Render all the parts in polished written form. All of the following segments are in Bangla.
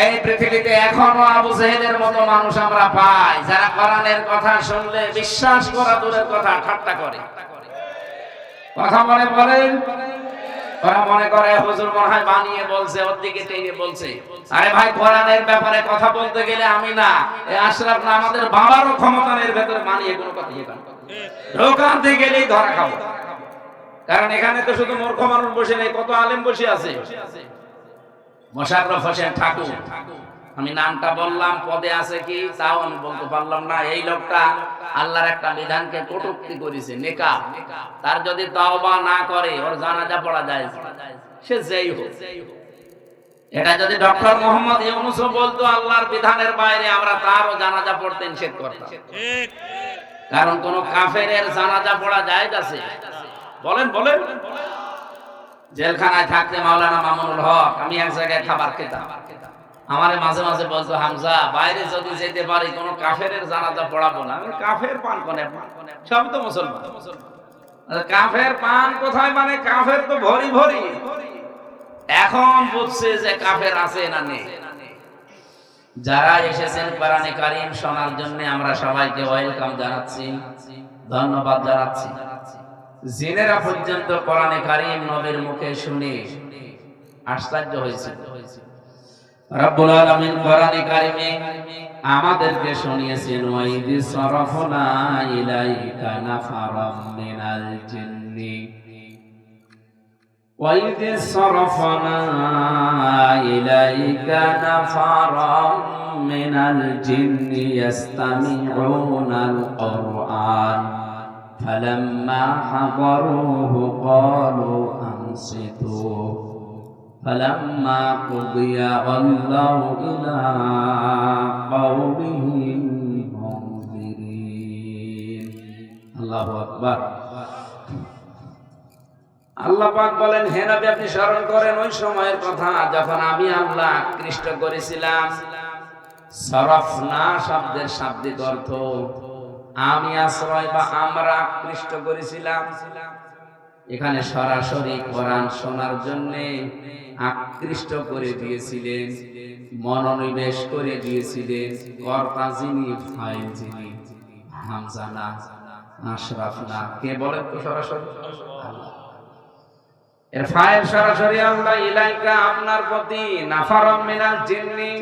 এই পৃথিবীতে এখনো আবু জেহেলের মতো মানুষ আমরা পাই যারা কোরআনের কথা শুনলে বিশ্বাস করা দূরের কথা ঠাট্টা করে। কথা মনে বলেন, ওরা মনে করে হুজুর মনে হয় বানিয়ে বলছে, ওর দিকে টেনে বলছে। আরে ভাই, কোরআনের ব্যাপারে কথা বলতে গেলে আমি না, এই আশরাফ না, আমাদের বাবারও ক্ষমতার ভেতরে বানিয়ে কোনো কথা বলবেন ঢোকাতে গেলেই ধরা খাবো। কারণ এখানে তো শুধু মূর্খ মানুষ বসে নেই, কত আলেম বসে আছে। মোশাররফ হোসেন ঠাকুর, আমি নামটা বললাম, পদে আছে কি তাও আমি বলতে পারলাম না। এই লোকটা আল্লাহর একটা বিধানকে কটূক্তি করেছে, নেকাব। তার যদি তওবা না করে ওর জানাজা পড়া যায়, সে যেই হোক। এটা যদি ডক্টর মোহাম্মদ ইউনূস বলতো আল্লাহর বিধানের বাইরে, আমরা তারও জানাজা পড়তে নিষেধ করতাম। কারণ কোন কাফেরের জানাজা পড়া যায় আছে? বলেন বলেন। জেলখানায় থাকতে মাওলানা মামুনুল হক, আমি এক জায়গায় খাবার খেতাম, আমারে মাঝে মাঝে বলতো, হামজা বাইরে যদি যেতে পারি কোন কাফেরের জানাজা পড়াবো না। আমি কাফের পান কোনে? সব তো মুসলমান। কাফের পান কোথায়? মানে কাফের তো ভরি ভরি। এখন বুঝছে যে কাফের আছে না নেই। যারা এসেছেন কোরআনে কারীম শোনার জন্য আমরা সবাইকে ওয়েলকাম জানাচ্ছি, ধন্যবাদ জানাচ্ছি। জিনেরা পর্যন্ত কোরআনে কারীম নবীর মুখে শুনে আশ্চর্য হয়েছে। রব্বুল আলামিন কোরআনে কারীমে আমাদেরকে শুনিয়েছেন, ওয়াইদি সরফনা ইলাইকা নাফারাম মিনাল জিন্নি, ওয়াইদি সরফনা ইলাইকা নাফারাম মিনাল জিন্নি ইয়াস্তামিউনাল কুরআন فلما حضروه قالوا أنصتوا فلما قضي ولوا إلى قومهم منذرين। الله أكبر। আল্লাহ পাক বলেন, হে নবী আপনি স্মরণ করেন ওই সময়ের কথা যখন আমি আল্লাহ আকৃষ্ট করেছিলাম। সরফনা শব্দের শাব্দিক অর্থ আমি আশ্রয় বা আমরা আকৃষ্ট করেছিলাম। এখানে সরাসরি কোরআন শোনার জন্য আকৃষ্ট করে দিয়েছিলেন, মনোনিবেশ করে দিয়েছিলেন। কর্তা যিনি, ফাইল যিনি, হামজা না, আশরাফ না। কে বলেন তো? সরাসরি আল্লাহ। এর ফাইল সরাসরি আল্লাহ। ইলাইকা আপনার প্রতি, নাফারাম মিনাল জিন্নি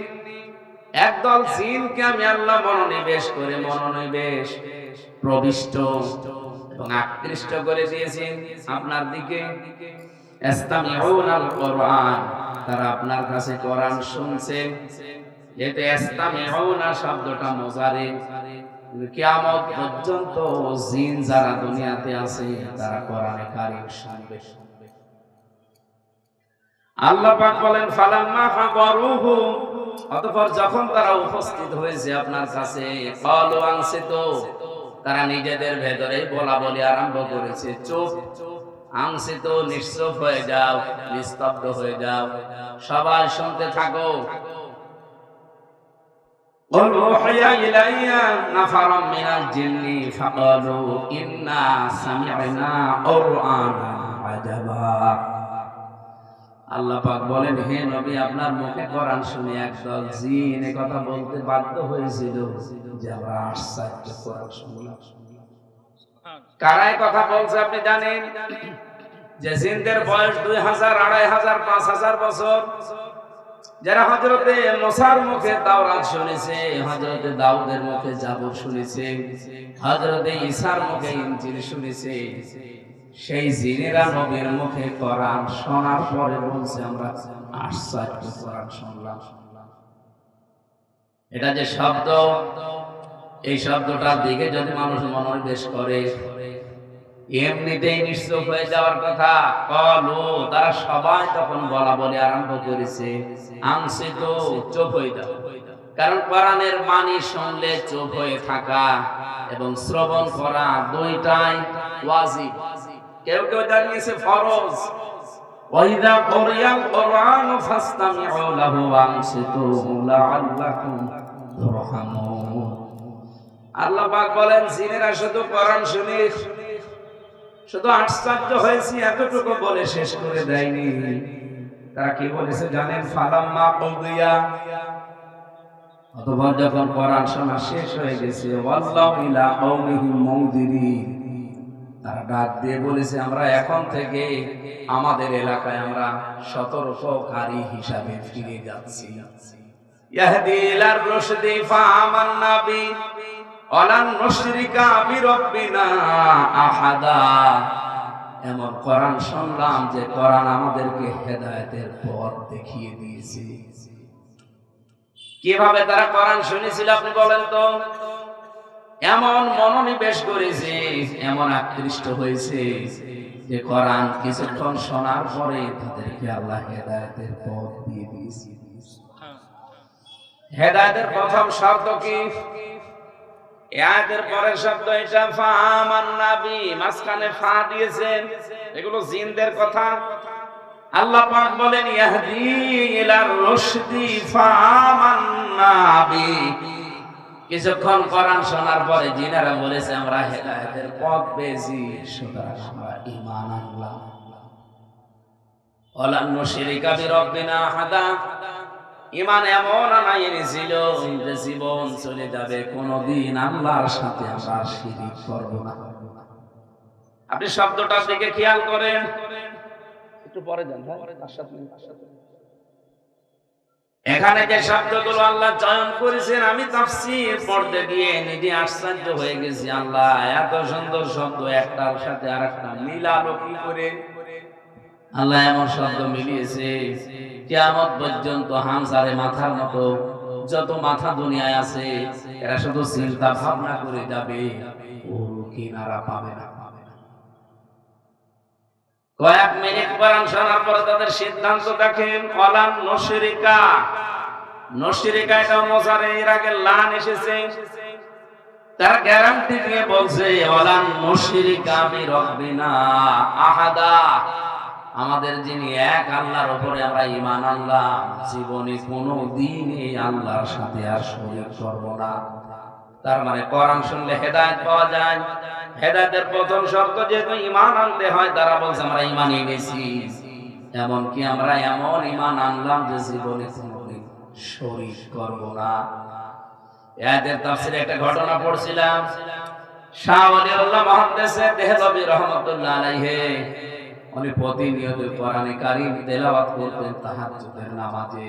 একদল জিনকে আমি আল্লাহ মনোনিবেশ করে, মনোনিবেশ প্রবিষ্ট এবং আকৃষ্ট করে দিয়েছেন আপনার দিকে। ইস্তামিউনাল কুরআন, তারা আপনার কাছে কোরআন শুনছে। এতে ইস্তামিউনা শব্দটা মুজারে, কিয়ামত পর্যন্ত জিন যারা দুনিয়াতে আছে তারা কোরআনে কারীম শুনবে। আল্লাহ পাক বলেন, ফালাম্মা হাদারুহু, অতঃপর যখন তারা উপস্থিত হয়েছে আপনার কাছে, ক্বালু আনসিতু, তারা নিজেদের ভেতরে বলা বলি আরম্ভ করেছে, চুপ, আনসিতু, নিশ্চুপ হয়ে যাও, নিস্তব্ধ হয়ে যাও, সবাই শুনতে থাকো। ক্বালু উহিয়া ইলাইয়া নাফারাম মিনাল জিন্নি ফাকালু ইন্না সামি'না কুরআনান আজাবা। আল্লাহ পাক বলেন, হে নবী আপনার মুখে কোরআন শুনে একদল জিন এই কথা বলতে বাধ্য হয়েছিল যে আমরা আশ্চর্য কোরআন শুনলাম। কারা এই কথা বলছে আপনি জানেন? যে জিনদের বয়স 2000, 2500, 5000 বছর, যারা হযরতে মুসার মুখে তাওরাত শুনেছে, হযরতে দাউদের মুখে জাবুর শুনেছে, হযরতে ঈসার মুখে ইনজিল শুনেছে, সেই জিনেরা নবীর মুখে কোরআন শোনার পরে বলছে আমরা আশ্চর্য কোরআন শুনলাম। এটা যে শব্দ, এই শব্দটার দিকে যদি মানুষ মনোনিবেশ করে এমনিতেই নিশ্চুপ হয়ে যাওয়ার কথা। ক্বালু, তারা সবাই তখন বলা বলি আরম্ভ করেছে, আনসিতু, চুপ হয়ে যাও। কারণ কোরআনের বাণী শুনলে চুপ হয়ে থাকা এবং শ্রবণ করা দুইটাই ওয়াজিব। কেউ কেউ জানিয়েছে ফরজ। ওয়াইদা কুরিয়াল কুরআনু ফাসতামিউ লাহু ওয়ানসিতু লাআল্লাকুম তুরহামুন। আল্লাহ পাক বলেন, জিনেরা শুধু কোরআন শুনে শুধু আশ্চর্য হয়েছি এতটুকু বলে শেষ করে দেয়নি, তারা কি বলেছে জানেন? ফালাম্মা কুদিয়া, অতঃপর যখন কোরআন শোনা শেষ হয়ে গেছে, ওয়াল্লাহু ইলা কওমিহিম মুনদিরিন, তারা ডাক দিয়ে বলেছে আমরা এখন থেকে আমাদের এলাকায় আমরা সতর্ককারী হিসাবে ফিরে যাচ্ছি। ইয়াহদি ইলার রুশদি ফাআমান্না বি ওয়ালান নুশরিকা বিরাব্বিনা আহাদা। এমন কোরআন শুনলাম যে কোরআন আমাদেরকে হেদায়েতের পথ দেখিয়ে দিয়েছে। কিভাবে তারা কোরআন শুনেছিল আপনি বলেন তো? এমন মনোনিবেশ করেছে, এমন আকৃষ্ট হয়েছে যে কোরআন কিছুক্ষণ শোনার পরে তাদেরকে আল্লাহ হেদায়েতের পথ দিয়ে দিয়েছে। হেদায়েতের প্রথম শর্ত কি? আয়াতের পরের শব্দ এটা ফাআমান্না বি, মাঝখানে ফা দিয়েছেন, এগুলো জিনদের কথা। আল্লাহ পাক বলেন ইয়াহদি ইলার রুশদি ফাআমান্না বি। কিছুক্ষণ কোরআন শোনার পরে জিনেরা বলেছে আমরা হেদায়েতের পথ পেয়েছি, সুতরাং আমরা ঈমান আনলাম। ওয়ালান নুশরিকা বিরাব্বিনা আহাদা, ঈমান এমন আনায় এনেছিল যে জীবন চলে যাবে, কোনদিন আল্লাহর সাথে আমরা শিরিক করব না। আপনি শব্দটার দিকে খেয়াল করেন, একটু পরে যান, এখানে যে শব্দগুলো আল্লাহ চয়ন করেছেন আমি তাফসীর পড়তে গিয়ে নিজে আশ্চর্য হয়ে গেছি। আল্লাহ এত সুন্দর শব্দ একটার সাথে আরেকটা মিলালো কি করে? আল্লাহ এমন শব্দ মিলিয়েছে কিয়ামত পর্যন্ত হামসারে মাথার মতো যত মাথা দুনিয়ায় আছে এরা শুধু চিন্তা ভাবনা করে যাবে, ও কিনারা পাবে না। কয়েক মিনিট কোরআন শোনার পরে তাদের সিদ্ধান্ত দেখেন, ওয়ালান নুশরিকা। নুশরিকা এটা মুজারে, এর আগে লান এসেছে। তারা গ্যারান্টি দিয়ে বলছে ওয়ালান নুশরিকা বিরাব্বিনা আহাদা, আমাদের যিনি এক আল্লাহর উপরে আমরা ঈমান আনলাম, জীবনে কোনো দিনই আল্লাহর সাথে আর শরীক করব না। তার মানে কোরআন শুনলে হেদায়েত পাওয়া যায়। হেদায়েতের প্রথম শর্ত যেহেতু ঈমান আনতে হয়, তারা বলছে আমরা ঈমান এনেছি, এমনকি আমরা এমন ঈমান আনলাম যে জীবনে কোনোদিন শরীক করব না। আয়াতের তাফসীরে একটা ঘটনা পড়ছিলাম, শাহ ওয়ালিউল্লাহ মুহাদ্দিসে দেহলভী রাহমাতুল্লাহ আলাইহি, উনি প্রতিনিয়ত কোরআনে কারীম তেলাওয়াত করতেন তাহাজ্জুদের নামাজে।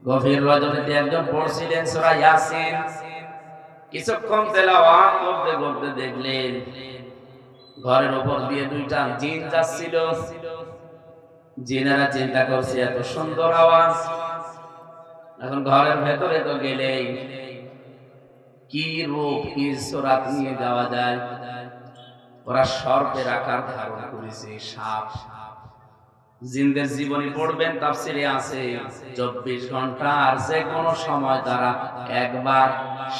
গভীর রজনীতে একজন পড়ছিলেন সূরা ইয়াসিন, কিছুক্ষণ তেলাওয়াত করতে করতে দেখলেন ঘরের উপর দিয়ে দুইটা জিন যাচ্ছিল। জিনেরা চিন্তা করছে এত সুন্দর আওয়াজ, এখন ঘরের ভেতরে তো গেলেই কি রূপ কি সূরাত নিয়ে যাওয়া যায়। ওরা সর্পের আকার ধারণ করেছে, সাপ। জিনদের জীবনী পড়বেন, তাফসীরে আছে 24 ঘন্টা আর যে কোনো সময় তারা একবার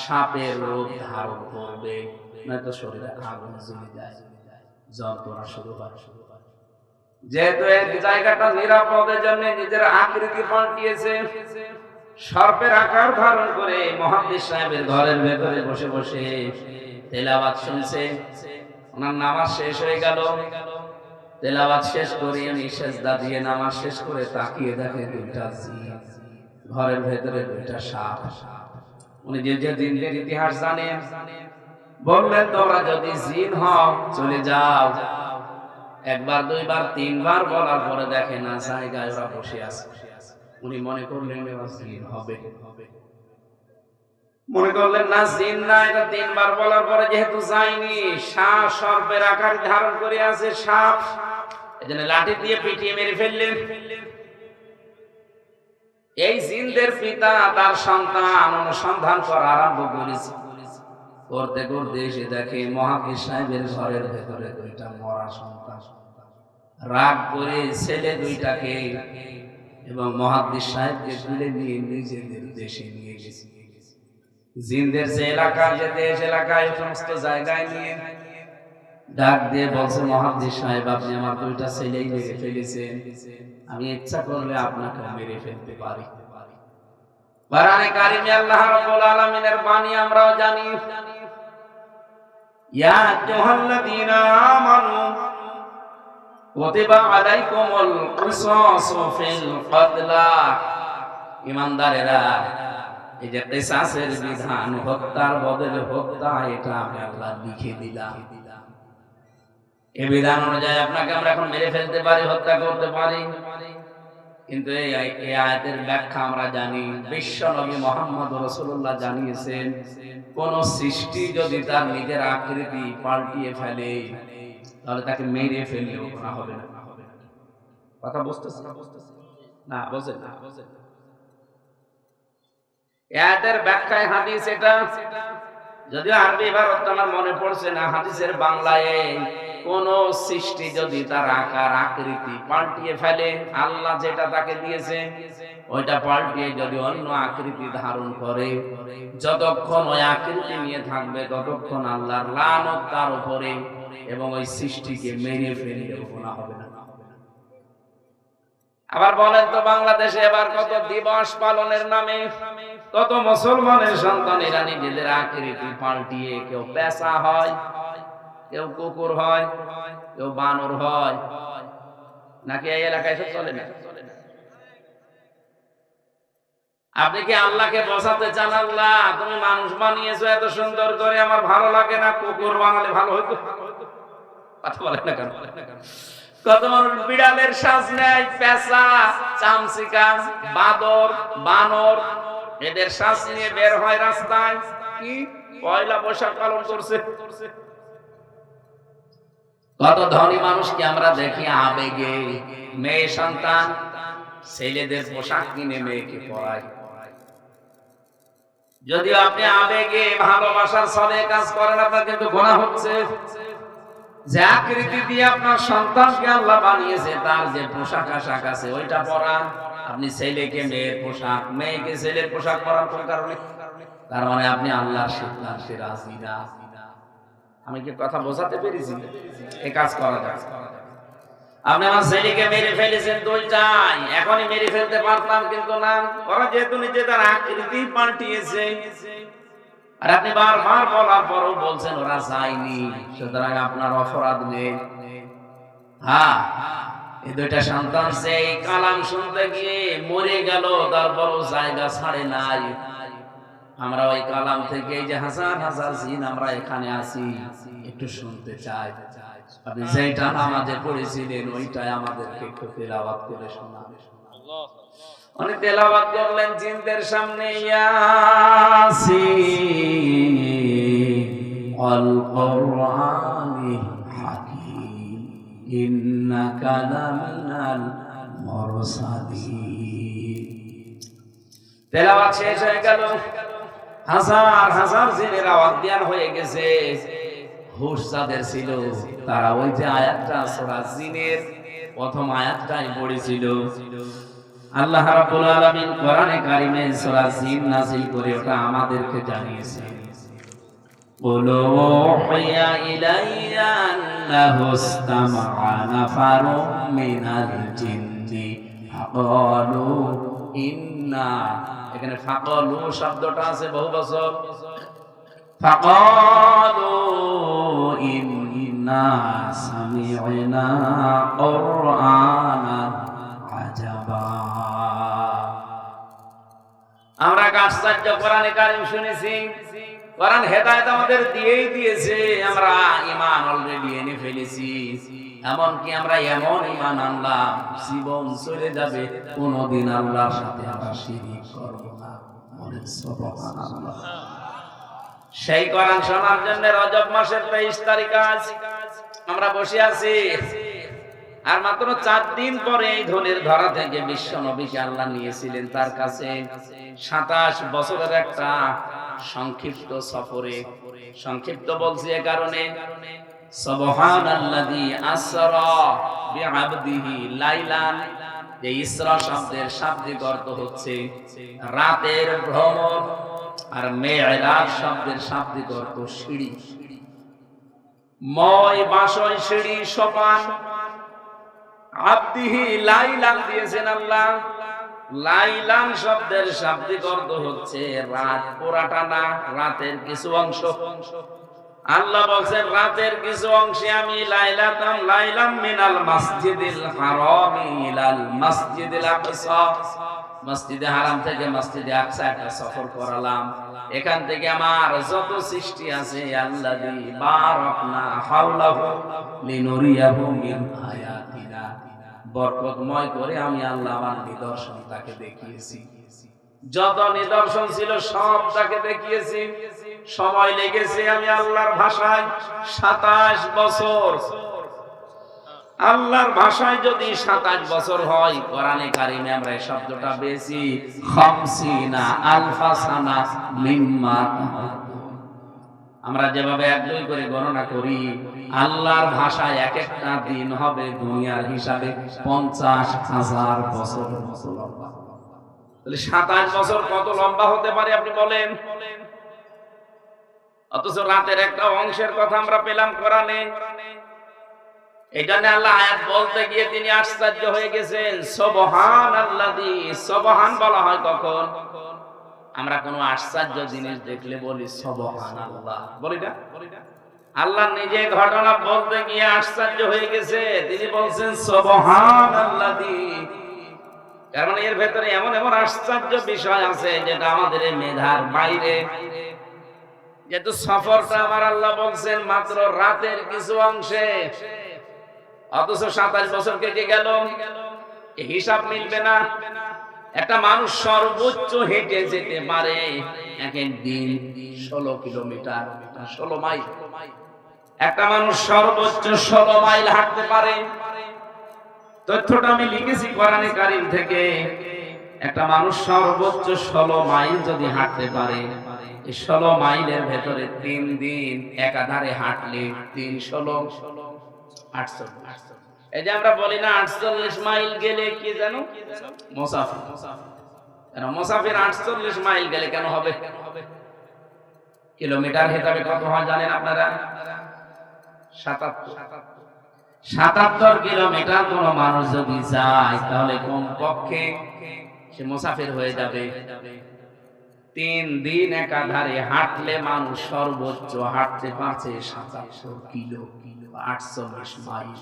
সাপের রূপ ধারণ করবে, নয়তো শরীরে আগুন জ্বলে যায়, যন্ত্রণা শুরু হয়। যেহেতু এই জায়গাটা নিরাপদের জন্য নিজের আকৃতি পাল্টিয়েছে, সর্পের আকার ধারণ করে মুহাদ্দিস সাহেবের ঘরের ভেতরে বসে বসে তেলাওয়াত শুনছে। ওনার নামাজ শেষ হয়ে গেল, তেলাওয়াত শেষ করে উনি সিজদা দিয়ে নামাজ শেষ করে তাকিয়ে দেখে দুইটা জিন, ঘরের ভেতরে দুইটা সাপ। উনি যে যে জিনদের ইতিহাস জানেন, বললেন তোমরা যদি জিন হও চলে যাও। একবার দুইবার তিনবার বলার পরে দেখে না জায়গায় ওরা বসে আছে। উনি মনে করলেন এরা জিন হবে, মনে করলেন না জিন না, এটা তিনবার বলার পরে যেহেতু যায়নি, সাপ সর্পের আকার ধারণ করে আছে সাপ, এজন্য লাঠি দিয়ে পিটিয়ে মেরে ফেললেন। এই জিনদের পিতা তার সন্তান অনুসন্ধান করা আরম্ভ করেছে। করতে করতে এসে দেখে মুহাদ্দিস সাহেবের ঘরের ভেতরে দুইটা মরা সন্তান। রাগ করে ছেলে দুইটাকে এবং মুহাদ্দিস সাহেবকে তুলে নিয়ে নিজেদের দেশে নিয়ে গেছে। জিনদের যে এলাকায়, যে দেশ এলাকায়, সমস্ত জায়গায় নিয়ে ডাক দিয়ে বলছে মুহাদ্দিস সাহেব আপনি আমার দুইটা ছেলেই মেরে ফেলেছেন, আমি ইচ্ছা করলে আপনাকে মেরে ফেলতে পারি। কোরআনে কারিমে আল্লাহ রাব্বুল আলামিনের বাণী আমরাও জানি, ইয়া আইয়ুহাল্লাযীনা আমানু কুতিবা আলাইকুমুল কিসাসু ফিল কতলা। ঈমানদারেরা, এই যে কিসাসের বিধান, হত্যার বদলে হত্যা, এটা আমি আল্লাহ লিখে দিলাম। এই বিধান অনুযায়ী আপনাকে আমরা এখন মেরে ফেলতে পারি, হত্যা করতে পারি, কিন্তু এই আয়াতের ব্যাখ্যা আমরা জানি। বিশ্ব নবী মুহাম্মদ রাসূলুল্লাহ জানিয়েছেন, কোন সৃষ্টি যদি তার নিজের আকৃতি পাল্টিয়ে ফেলে তাহলে তাকে মেরে ফেললেও গুনাহ হবে না। কথা বুঝতেছেন না? বুঝেন না? আয়াতের ব্যাখ্যায় হাদিস এটা, যদিও আরবি ইবারত আমার মনে পড়ছে না, হাদিসের বাংলায় কোন সৃষ্টি যদি তার আকার আকৃতি পাল্টিয়ে ফেলে, আল্লাহ যেটা তাকে দিয়েছে ওইটা পাল্টিয়ে যদি অন্য আকৃতি ধারণ করে, যতক্ষণ ওই আকৃতি নিয়ে থাকবে ততক্ষণ আল্লাহর লানত তার উপরে, এবং ওই সৃষ্টিকে মেরে ফেললেও গুনাহ হবে না। আবার বলেন তো, বাংলাদেশে এবার কত দিবস পালনের নামে কত মুসলমানের সন্তানেরা নিজেদের আকৃতি পাল্টিয়ে কেউ পেঁচা হয়, কেউ কুকুর হয়, কেউ বানর হয়, নাকি এই এলাকায় সব চলে না? আপনি কি আল্লাহকে বোঝাতে চান, আল্লাহ তুমি মানুষ বানিয়েছো এত সুন্দর করে, আমার ভালো লাগে না, কুকুর বানালে ভালো হইতো? কথা বলেন না কেন? কত মানুষ বিড়ালের শ্বাস নেয়, পেঁচা, চামচিকা, বাদর, বানর, এদের শ্বাস নিয়ে বের হয় রাস্তায়, কি পয়লা বৈশাখ পালন করছে। কত ধনী মানুষকে আমরা দেখি আবেগে মেয়ে সন্তান ছেলেদের পোশাক কিনে মেয়েকে পরায়। যদিও আপনি আবেগে ভালোবাসার ছলে কাজ করেন, আপনার কিন্তু গুনাহ হচ্ছে। যে আকৃতি দিয়ে আপনার সন্তানকে আল্লাহ বানিয়েছে, তার যে পোশাক আশাক আছে ওইটা পরান। আপনি ছেলেকে মেয়ের পোশাক, মেয়েকে ছেলের পোশাক পরান কোন কারণে? তার মানে আপনি আল্লাহর সিদ্ধান্তে রাজি না। আমি কি কথা বোঝাতে পেরেছি? এই কাজ করা যায়। আপনি আমার ছেলেকে মেরে ফেলেছেন দুইটাই, এখনই মেরে ফেলতে পারতাম, কিন্তু না, ওরা যেহেতু নিজে তার আকৃতি পাল্টিয়েছে, আর আপনি বারবার বলার পরও বলছেন ওরা চায়নি, সুতরাং আপনার অপরাধ নেই। হ্যাঁ, এই দুইটা সন্তান সেই কালাম শুনতে গিয়ে মরে গেল, তারপরও জায়গা ছাড়ে নাই। আমরা ওই কালাম থেকে এই যে হাজার হাজার জিন আমরা এখানে আছি, একটু শুনতে চাই। আপনি যেটা নামাজে পড়েছিলেন ওইটাই আমাদেরকে একটু তেলাওয়াত করে শোনাবেন। উনি তেলাওয়াত করলেন জিনদের সামনে, ইয়াসিন ওয়াল কুরআনিল হাকীম ইন্নাকা লামিনাল মুরসালিন। তেলাওয়াত শেষ হয়ে গেল, হাজার হাজার জিনের আওয়াজ জ্ঞান হয়ে গেছে। হুশ যাদের ছিল তারা ওই যে আয়াতটা সূরা জিনের প্রথম আয়াতটাই পড়েছিল। আল্লাহ রাব্বুল আলামিন কোরআনে কারিমে সূরা জিন নাযিল করে ওটা আমাদেরকে জানিয়েছেন। কুলু উহিয়া ইলাইয়া আন্নাহু ইসতামা'a নাফারুম মিনাল জিন্নি ফাকালু ইন্না, এখানে ফাকালু শব্দটা আছে বহু বছর। ফাকালু ইন্না সামি'না কুরআনান আজাবা। আমরা আশ্চর্য কোরআনে কারীম শুনেছি, কোরআন হেদায়েত আমাদের দিয়েই দিয়েছে, আমরা ঈমান অলরেডি এনে ফেলেছি। এমনকি আমরা এমন ঈমান আনলাম জীবন চলে যাবে, কোনদিন আল্লাহর সাথে আমরা শিরক করব না। বলেন সুবহানাল্লাহ। সেই কোরআন শোনার জন্য রজব মাসের 23 তারিখ আজ আমরা বসে আছি, আর মাত্র 4 দিন পরে এই ধনের ধরা থেকে বিশ্ব নবীকে আল্লাহ নিয়েছিলেন তার কাছে 27 বছরের একটা সংক্ষিপ্ত সফরে। সংক্ষিপ্ত বলছি এ কারণে, সুবহানাল্লাযী আসরা বিআবদিহি লাইলান, যে ইসরা শব্দের শাব্দিক অর্থ হচ্ছে রাতের ভ্রমণ, আর মেরাজ শব্দের শাব্দিক অর্থ সিঁড়ি। মই বাসয় সিঁড়ি সোপান, আবদিহি লাইলান দিয়েছেন আল্লাহ। লাইলান শব্দের শাব্দিক অর্থ হচ্ছে রাত পুরাটা না, রাতের কিছু অংশ। আল্লাহ বলেন রাতের কিছু অংশে আমি লাইলাম মিনাল মাসজিদিল হারামি ইলাল মাসজিদিল আকসা, মসজিদে হারাম থেকে মসজিদে আকসা একটা সফর করালাম। এখান থেকে আমার যত সৃষ্টি আছে আল্লাযী বারাকনা হাওলাহু লিনুরিয়াহু মিন আয়াতিনা, বরকতময় করে আমি আল্লাহ আমার নিদর্শন তাকে দেখিয়েছি। যত নিদর্শন ছিল সব তাকে দেখিয়েছি। সময় লেগেছে আমি আল্লাহর ভাষায় 27 বছর। আল্লাহর ভাষায় যদি 27 বছর হয়, কোরআনে কারিমে আমরা এই শব্দটা পেয়েছি 50 আলফা সানা মিম্মা। আমরা যেভাবে 1-2 করে গণনা করি, আল্লাহর ভাষায় এক একটা দিন হবে দুনিয়ার হিসাবে 50,000 বছর লম্বা। তাহলে 27 বছর কত লম্বা হতে পারে আপনি বলেন? অথচ রাতের একটা অংশের কথা আমরা পেলাম কোরআনে। এই জন্য আল্লাহ আয়াত বলতে গিয়ে তিনি আশ্চর্য হয়ে গেছেন। সুবহানাল্লাযী, সুবহান বলা হয় কখন? আমরা কোনো আশ্চর্য জিনিস দেখলে বলি সুবহানাল্লাহ, বলি না? আল্লাহ নিজে ঘটনা বলতে গিয়ে আশ্চর্য হয়ে গেছে, তিনি বলছেন সুবহানাল্লাযী। তার মানে এর ভেতরে এমন এমন আশ্চর্য বিষয় আছে যেটা আমাদের মেধার বাইরে। যেহেতু সফরটা আমার আল্লাহ বলছেন মাত্র রাতের কিছু অংশে, অথচ 27 বছর কেটে গেল, হিসাব মিলবে না। একটা মানুষ সর্বোচ্চ হেঁটে যেতে পারে এক দিন 16 কিলোমিটার, 16 মাইল। একটা মানুষ সর্বোচ্চ 16 মাইল হাঁটতে পারে। তথ্যটা আমি লিখেছি কোরআনে কারীম থেকে। একটা মানুষ সর্বোচ্চ 16 মাইল যদি হাঁটতে পারে, এই 16 মাইলের ভেতরে 3 দিন একাধারে হাঁটলে 3 16 48। এই যে আমরা বলি না 48 মাইল গেলে কি জানো মুসাফির। কেন মুসাফির 48 মাইল গেলে কেন হবে? কিলোমিটার হিসাবে কত হয় জানেন আপনারা? 77 কিলোমিটার কোন মানুষ যদি যায় তাহলে কমপক্ষে সে মুসাফির হয়ে যাবে। 3 দিন একাধারে হাঁটলে মানুষ সর্বোচ্চ হাঁটতে পারছে 77 কিলো, 48 মাইল।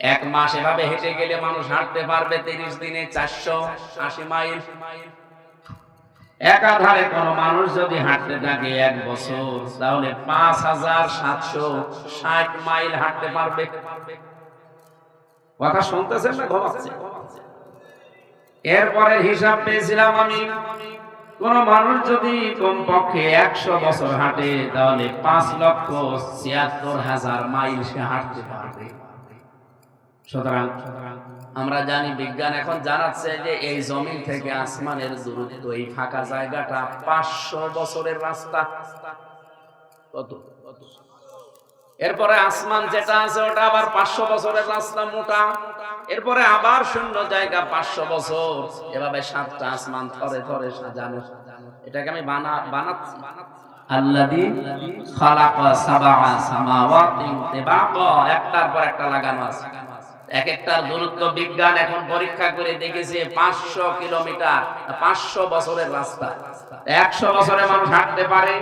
এক মাস এভাবে হেঁটে গেলে মানুষ হাঁটতে পারবে 30 দিনে 480 মাইল। একাধারে কোন মানুষ যদি হাঁটতে থাকে 1 বছর, তাহলে 5760 মাইল হাঁটতে পারবে। কথা শুনতেছেন না ঘুমাচ্ছেন? এরপরে হিসাব পেয়েছিলাম আমি, কোন মানুষ যদি কমপক্ষে 100 বছর হাঁটে তাহলে 5,76,000 মাইল সে হাঁটতে পারবে। সুতরাং আমরা জানি, বিজ্ঞান এখন জানাচ্ছে যে এই জমিন থেকে আসমানের দূরত্ব, এই ফাঁকা জায়গাটা 500 বছরের রাস্তা। কত? এরপরে আসমান যেটা আছে ওটা আবার 500 বছরের রাস্তা মোটা। এরপরে আবার শূন্য জায়গা 500 বছর। এভাবে 7টা আসমান থরে থরে সাজানো। এটাকে আমি বানাচ্ছি। আল্লাযী খালাকা সাবআ সামাওয়াতিন তিবাকা, একটার পর একটা লাগানো আছে। এক একটার দূরত্ব বিজ্ঞান এখন পরীক্ষা করে দেখেছে 500 কিলোমিটার, 500 বছরের রাস্তা। 100 বছরে মানুষ হাঁটতে পারে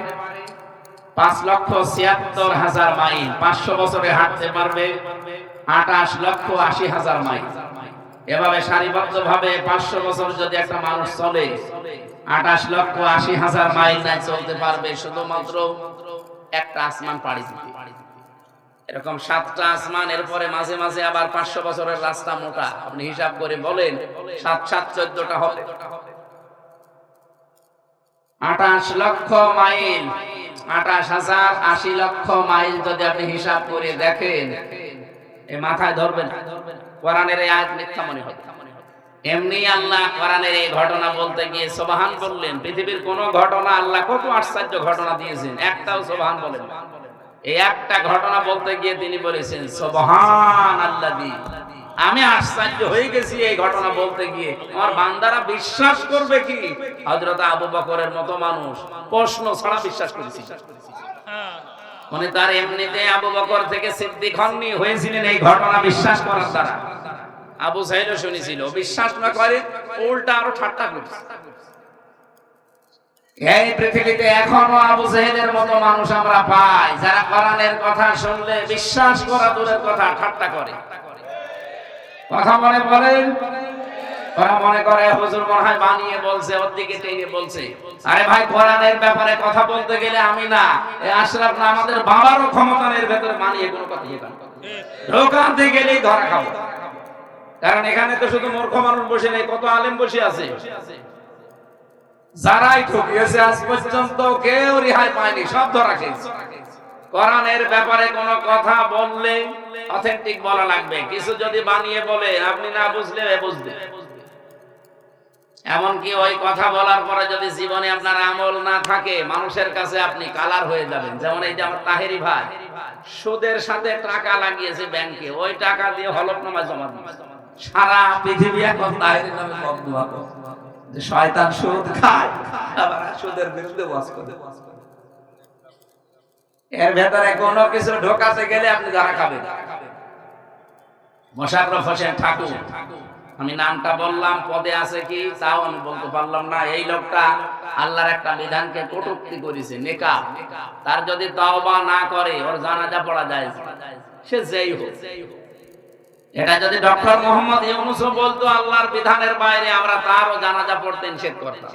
5,76,000 মাইল। 500 বছরে হাঁটতে পারবে 28,80,000 মাইল। এভাবে সারিবদ্ধভাবে 500 বছর যদি একটা মানুষ চলে, 28,80,000 মাইল না চলতে পারবে শুধুমাত্র একটা আসমান পাড়ি দিতে। এরকম 7টা আসমান, এরপরে মাঝে মাঝে আবার 500 বছরের রাস্তা মোটা। আপনি হিসাব করে বলেন 7 7 14টা হবে 28 লক্ষ মাইল। 28,000 80 লক্ষ মাইল যদি আপনি হিসাব করে দেখেন, এই মাথায় ধরবেন কোরআনের এই আয়াত মিথ্যা মনে হবে। এমনি আল্লাহ কোরআনের এই ঘটনা বলতে গিয়ে সুবহান বললেন। পৃথিবীর কোন ঘটনা আল্লাহ কত আশ্চর্য ঘটনা দিয়েছেন, একটাও সুবহান বলেন না। এই একটা ঘটনা বলতে গিয়ে তিনি বলেছেন সুবহানাল্লাযী। আমি আশ্চর্য হয়ে গেছি এই ঘটনা বলতে গিয়ে। আমার বান্দারা বিশ্বাস করবে কি? হযরত আবু বকরের মতো মানুষ প্রশ্ন ছাড়া বিশ্বাস করেছে। মানে তার এমনিতে আবু বকর থেকে সিদ্দিক হননি, হয়েছিলেন এই ঘটনা বিশ্বাস করার দ্বারা। আবু সাইদও শুনেছিল, বিশ্বাস না করে উল্টা আরো ঠাট্টা করছে। এই পৃথিবীতে এখনো আবু জেহেলের মতো মানুষ আমরা পাই, যারা কোরআনের কথা শুনলে বিশ্বাস করা দূরের কথা ঠাট্টা করে। কথা মনে বলেন, ওরা মনে করে হুজুর মনে হয় বানিয়ে বলছে, ওর দিকে টেনে বলছে। আরে ভাই, কোরআনের ব্যাপারে কথা বলতে গেলে আমি না, এই আশরাফ না, আমাদের বাবারও ক্ষমতার ভেতরে বানিয়ে কোনো কথা ঢোকাতে গেলেই ধরা খাবো। কারণ এখানে তো শুধু মূর্খ মানুষ বসে নেই, কত আলেম বসে আছে। যারাই ঠকিয়েছে আজ পর্যন্ত কেউ রেহাই পায়নি, সব ধরা খেয়েছে। কোরআনের ব্যাপারে কোনো কথা বললে অথেন্টিক বলা লাগবে, কিছু যদি বানিয়ে বলে আপনি না বুঝলে বুঝবে। এমনকি ওই কথা বলার পরে যদি জীবনে আপনার আমল না থাকে, মানুষের কাছে আপনি কালার হয়ে যাবেন। যেমন এই যে আমার তাহেরি ভাই সুদের সাথে টাকা লাগিয়েছে ব্যাংকে, ওই টাকা দিয়ে হলফনামা জমা দিয়েছে। সারা পৃথিবী এখন তাহেরি নামে বদদুয়া করে যে শয়তান সুদ খায়, আবার সুদের বিরুদ্ধে ওয়াজ করে। এর ভেতরে কোনো কিছু ঢোকাতে গেলে আপনি ধরা খাবেন। মোশাররফ হোসেন ঠাকুর, আমি নামটা বললাম, পদে আছে কি তাও আমি বলতে পারলাম না। এই লোকটা আল্লাহর একটা বিধানকে কটূক্তি করেছে, নেকাব। তার যদি তওবা না করে ওর জানাজা পড়া যায়, সে যেই হোক। এটা যদি ডক্টর মোহাম্মদ ইউনূস বলতো আল্লাহর বিধানের বাইরে, আমরা তারও জানাজা পড়তে নিষেধ করতাম।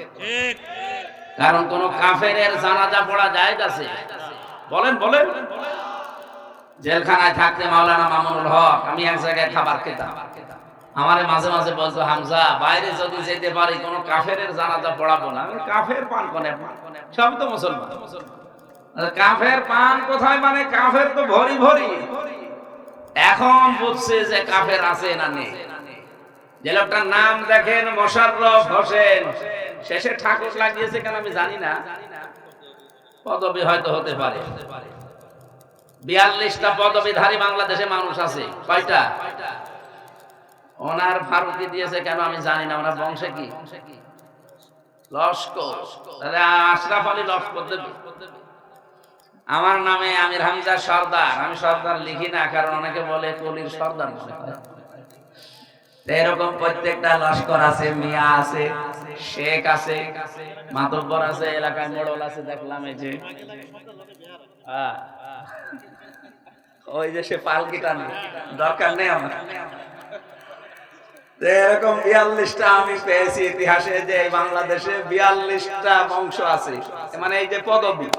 কারণ কোন কাফেরের জানাজা পড়া যায় আছে? বলেন বলেন। জেলখানায় থাকতে মাওলানা মামুনুল হক, আমি এক জায়গায় খাবার খেতাম, আমারে মাঝে মাঝে বলতো, হামজা বাইরে যদি যেতে পারি কোন কাফেরের জানাজা পড়াবো না। কাফের পান কোনে? সব তো মুসলমান। কাফের পান কোথায়? মানে কাফের তো ভরি ভরি। এখন বুঝছে যে কাফের আছে না নেই। যে লোকটার নাম দেখেন মোশাররফ হোসেন, শেষে ঠাকুর লাগিয়েছে কেন আমি জানি না, পদবি হয়তো হতে পারে। 42টা পদবিধারী বাংলাদেশে মানুষ আছে। কয়টা? ওনার ফারুকি দিয়েছে কেন আমি জানি না। ওনার বংশে কি লস্কর, আশরাফ আলী লস্কর দেবে। আমার নামে আমির হামজা সর্দার, আমি সর্দার লিখি না, কারণ অনেকে বলে কলির সর্দার মনে হয়। এরকম প্রত্যেকটা লস্কর আছে, মিয়া আছে, শেখ আছে, মাতব্বর আছে, এলাকায় মোড়ল আছে। দেখলাম এই যে ওই যে সে পালকিটা নেই, দরকার নেই আমার। এরকম 42টা আমি পেয়েছি ইতিহাসে, যে বাংলাদেশে 42টা বংশ আছে, মানে এই যে পদবি।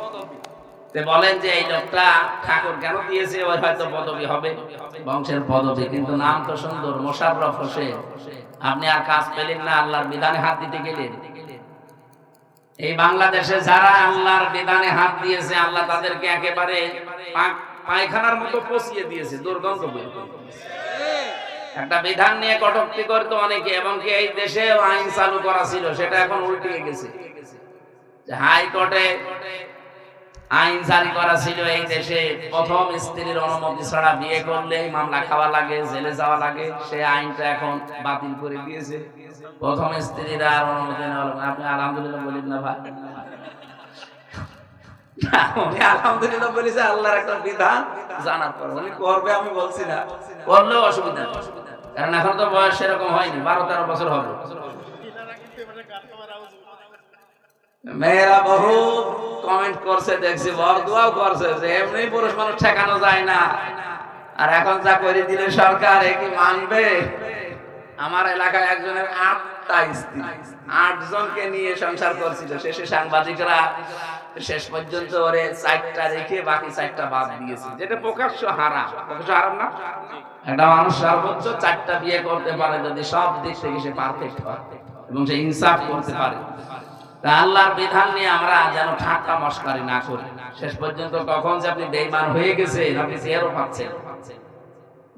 বলেন যে এই লোকটা ঠাকুর কেন দিয়েছে? ওর হয়তো পদবি হবে, বংশের পদবি, কিন্তু নাম তো সুন্দর, মোশাররফ হোসেন। আপনি আর কাজ পেলেন না, আল্লাহর বিধানে হাত দিতে গেলেন। এই বাংলাদেশে যারা আল্লাহর বিধানে হাত দিয়েছে, আল্লাহ তাদেরকে একেবারে পায়খানার মতো পচিয়ে দিয়েছে, দুর্গন্ধ বের করে দিয়েছে। একটা বিধান নিয়ে কটূক্তি করতো অনেকে, এবং কি এই দেশে আইন চালু করা ছিল, সেটা এখন উল্টে গেছে। হাইকোর্টে আইন জারি করা ছিল এই দেশে, প্রথম স্ত্রীর অনুমতি ছাড়া বিয়ে করলে মামলা খাওয়া লাগে, জেলে যাওয়া লাগে। সে আইনটা এখন বাতিল করে দিয়েছে। প্রথম স্ত্রীর আর অনুমতি নেওয়া। আপনি আলহামদুলিল্লাহ বলেন না ভাই? আলহামদুলিল্লাহ বলেছে, আল্লাহর একটা বিধান জানার পর উনি করবে, আমি বলছি না, করলেও অসুবিধা নেই। কারণ এখন তো বয়স সেরকম হয়নি, 12-13 বছর হবে। মেয়েরা বহু কমেন্ট করছে, দেখছি বরদুয়াও করছে যে এমনি পুরুষ মানুষ ঠেকানো যায় না, আর এখন যা করে দিলে সরকার, এ কি মানবে? আমার এলাকায় একজনের 8টা স্ত্রী, 8 জনকে নিয়ে সংসার করছিল। শেষে সাংবাদিকরা শেষ পর্যন্ত ওরে 4টা রেখে বাকি 4টা বাদ দিয়েছে, যেটা প্রকাশ্য হারাম। প্রকাশ্য হারাম না? একটা মানুষ সর্বোচ্চ 4টা বিয়ে করতে পারে যদি সব দিক থেকে সে পারফেক্ট হয় এবং সে ইনসাফ করতে পারে। আল্লাহর বিধান নিয়ে আমরা যেন ঠাট্টা মশকারি না করি। শেষ পর্যন্ত কখন যে আপনি বেঈমান হয়ে গেছেন আপনি টেরও পাচ্ছেন।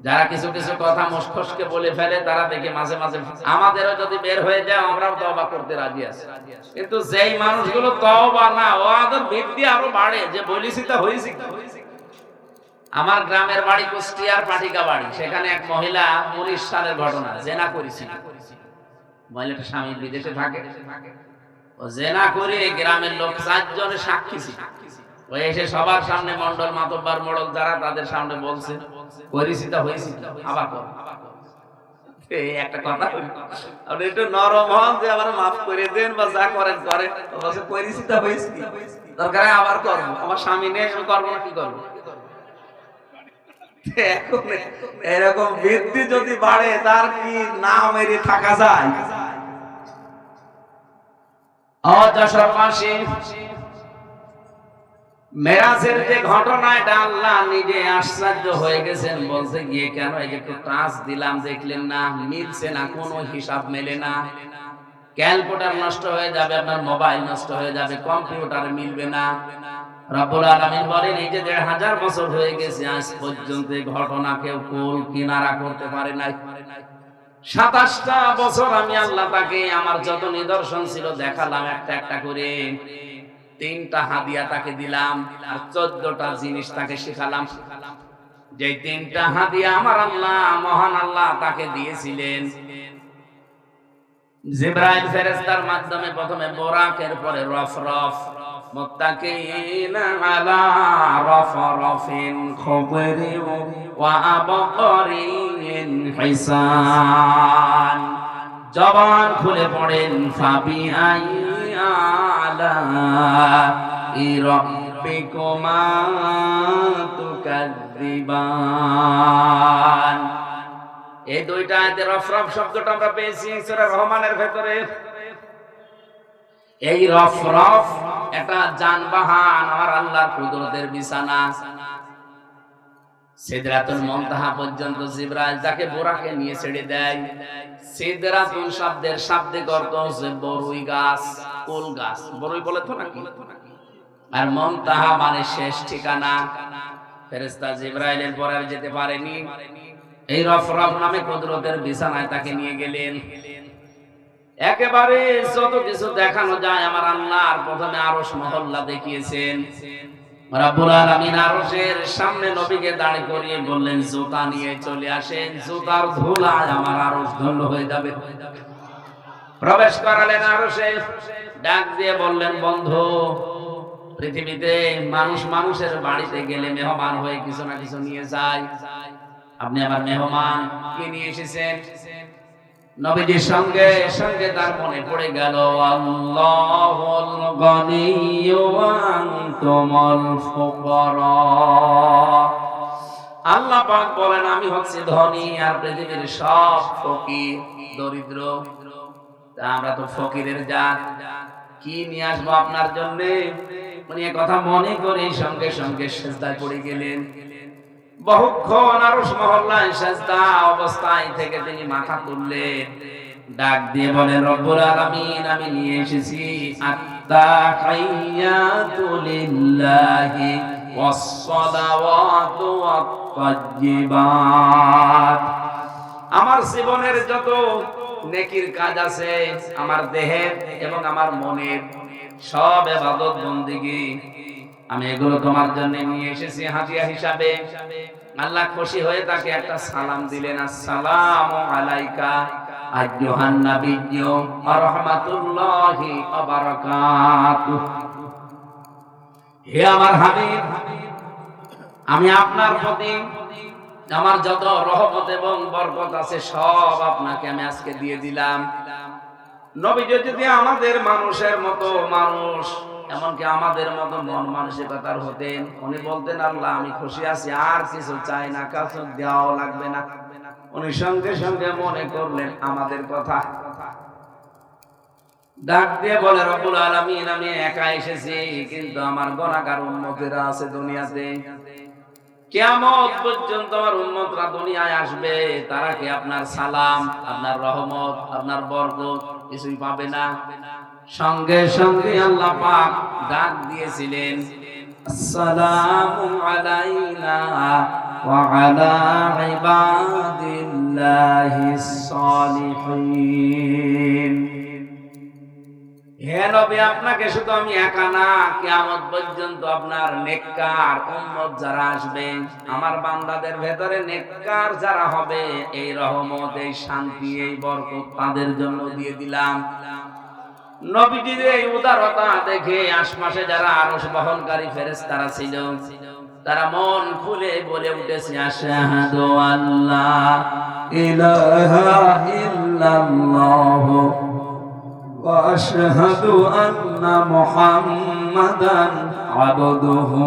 যারা কিছু কিছু কথা মস্তিষ্কে বলে ফেলে, তারা দেখে মাঝে মাঝে আমাদেরও যদি বের হয়ে যায়, আমরাও তওবা করতে রাজি আছি। কিন্তু যেই মানুষগুলো তওবা না, ওদের বৃদ্ধি আরো বাড়ে, যে বলিছি তা হয়েছি। আমার গ্রামের বাড়ি কুষ্টিয়ার পাটিকা বাড়ি, সেখানে এক মহিলা 19 সালের ঘটনা, জেনা করেছিল। মহিলাটা স্বামী বিদেশে থাকে, ও জেনা করে গ্রামের লোক 4 জনের সাক্ষী ছিল। ও এসে সবার সামনে মন্ডল মাতব্বর মোড়ল যারা, তাদের সামনে বলছে পরিচিত হয়েছি, আবার এই একটা কথা আপনি একটু নরম হন যে আবার মাফ করে দেন বা যা করেন করেন পরিচিত হয়েছে কি দরকার আবার করবো আমার স্বামী নেই আমি করবো না কি করবো এখন এরকম বৃদ্ধি যদি বাড়ে তার কি না মেরে থাকা যায় মেরাজের যে ঘটনা এটা আল্লাহ নিজে আশ্চর্য হয়ে গেছেন বলতে গিয়ে কেন এই যে একটু টাচ দিলাম দেখলেন না মিলছে না কোনো হিসাব মেলে না ক্যালকুলেটর নষ্ট হয়ে যাবে আপনার মোবাইল নষ্ট হয়ে যাবে কম্পিউটার মিলবে না রব্বুল আলামিন বলেন এই যে ১৫০০ বছর হয়ে গেছে আজ পর্যন্ত এই ঘটনা কেউ কুল কিনারা করতে পারে নাই ২৭টা বছর আমি আল্লাহ তাকে আমার যত নিদর্শন ছিল দেখালাম একটা একটা করে ৩টা হাদিয়া তাকে দিলাম আর ১৪টা জিনিস তাকে শেখালাম যে ৩টা হাদিয়া আমার আল্লাহ মহান আল্লাহ তাকে দিয়েছিলেন জিবরাইল ফেরেশতার মাধ্যমে প্রথমে বোরাকের পরে রফরফ মুত্তাকিনা আলা রফরফিন খুবরি ওয়া আবকারিন হিসান জবান খুলে পড়েন ফাবি আলা রাব্বিকুমা তুকাযযিবান এই দুইটা আয়াতে রফরফ শব্দটা আমরা পেয়েছি সূরা রহমানের ভেতরে এই রফরফ এটা যানবাহন আমার আল্লাহর কুদরতের বিছানা সিদরাতুল মুনতাহা পর্যন্ত জিবরাইল তাকে বোরাকে নিয়ে ছেড়ে দেয় সিদরাতুল শব্দের শাব্দিক অর্থ হচ্ছে বরুই গাছ কুল গাছ বরুই বলে তো নাকি আর মুনতাহা মানে শেষ ঠিকানা ফেরেশতা জিবরাইলের পরে আর যেতে পারেনি এই রফরফ নামে কুদরতের বিছানায় তাকে নিয়ে গেলেন একেবারে যত কিছু দেখানো যায় আমার আল্লাহর প্রথমে আরশ মহল্লা দেখিয়েছেন রব্বুল আলামিন আরশের সামনে নবীকে দাঁড় করিয়ে বললেন জুতা নিয়ে চলে আসেন জুতার ধুলায় আমার আরশ ধন্য হয়ে যাবে প্রবেশ করালেন আরশে ডাক দিয়ে বললেন বন্ধু পৃথিবীতে মানুষ মানুষের বাড়িতে গেলে মেহমান হয়ে কিছু না কিছু নিয়ে যায় আপনি আমার মেহমান কি নিয়ে এসেছেন নবীজির সঙ্গে সঙ্গে তার মনে পড়ে গেল আল্লাহুল গনিয়্যু ওয়া আনতুমুল ফুকারা আল্লাহ পাক বলেন আমি হচ্ছি ধনী আর পৃথিবীর সব ফকির দরিদ্র আমরা তো ফকিরের জাত কি নিয়ে আসবো আপনার জন্য উনি কথা মনে করে সঙ্গে সঙ্গে সিজদায় পড়ে গেলেন বহুক্ষণ আরশ মহল্লায় সিজদা অবস্থায় থেকে তিনি মাথা তুললেন ডাক দিয়ে বলেন রব্বুল আলামিন আমি নিয়ে এসেছি আত্তাহিয়াতু লিল্লাহি ওয়াস সালাওয়াতু ওয়াত তাইয়্যিবাত আমার জীবনের যত নেকির কাজ আছে আমার দেহের এবং আমার মনের সব ইবাদত বندگی আমি এগুলো তোমার জন্য নিয়ে এসেছি হাদিয়া হিসাবে আল্লাহ খুশি হয়ে তাকে একটা সালাম দিলেন আসসালামু আলাইকা আইয়ুহান নাবিয়্যু ওয়া রাহমাতুল্লাহি ওয়া বারাকাতুহু হে আমার হাবিব আমি আপনার প্রতি আমার যত রহমত এবং বরকত আছে সব আপনাকে আমি আজকে দিয়ে দিলাম নবী যদি আমাদের মানুষের মতো মানুষ এমনকি আমাদের মতো মন মানসিকতার হতেন উনি বলতেন আল্লাহ আমি খুশি আছি আর কিছু চাই না কাছে দেওয়াও লাগবে না উনি সঙ্গে সঙ্গে মনে করলেন আমাদের কথা ডাক দিয়ে বলে রব্বুল আলামিন আমি একা এসেছি কিন্তু আমার গুনাহগার উম্মতেরা আছে দুনিয়াতে কিয়ামত পর্যন্ত আমার উম্মতরা দুনিয়ায় আসবে তারা কি আপনার সালাম আপনার রহমত আপনার বরকত কিছুই পাবে না সঙ্গে সঙ্গে আল্লাহ পাক ডাক দিয়েছিলেন আসসালামু আলাইনা ওয়া আলা ইবাদিল্লাহিস সালিহিন হে নবী আপনাকে শুধু আমি একা না কিয়ামত পর্যন্ত আপনার নেককার উম্মত যারা আসবে আমার বান্দাদের ভেতরে নেককার যারা হবে এই রহমত এই শান্তি এই বরকত তাদের জন্য দিয়ে দিলাম নবীজির এই উদারতা দেখে আশপাশে যারা আরশ বহনকারী ফেরেশতারা ছিল তারা মন খুলে বলে উঠেছে আশহাদু আল্লা ইলাহা ইল্লাল্লাহ ওয়া আশহাদু আন্না মুহাম্মাদান আবদুহু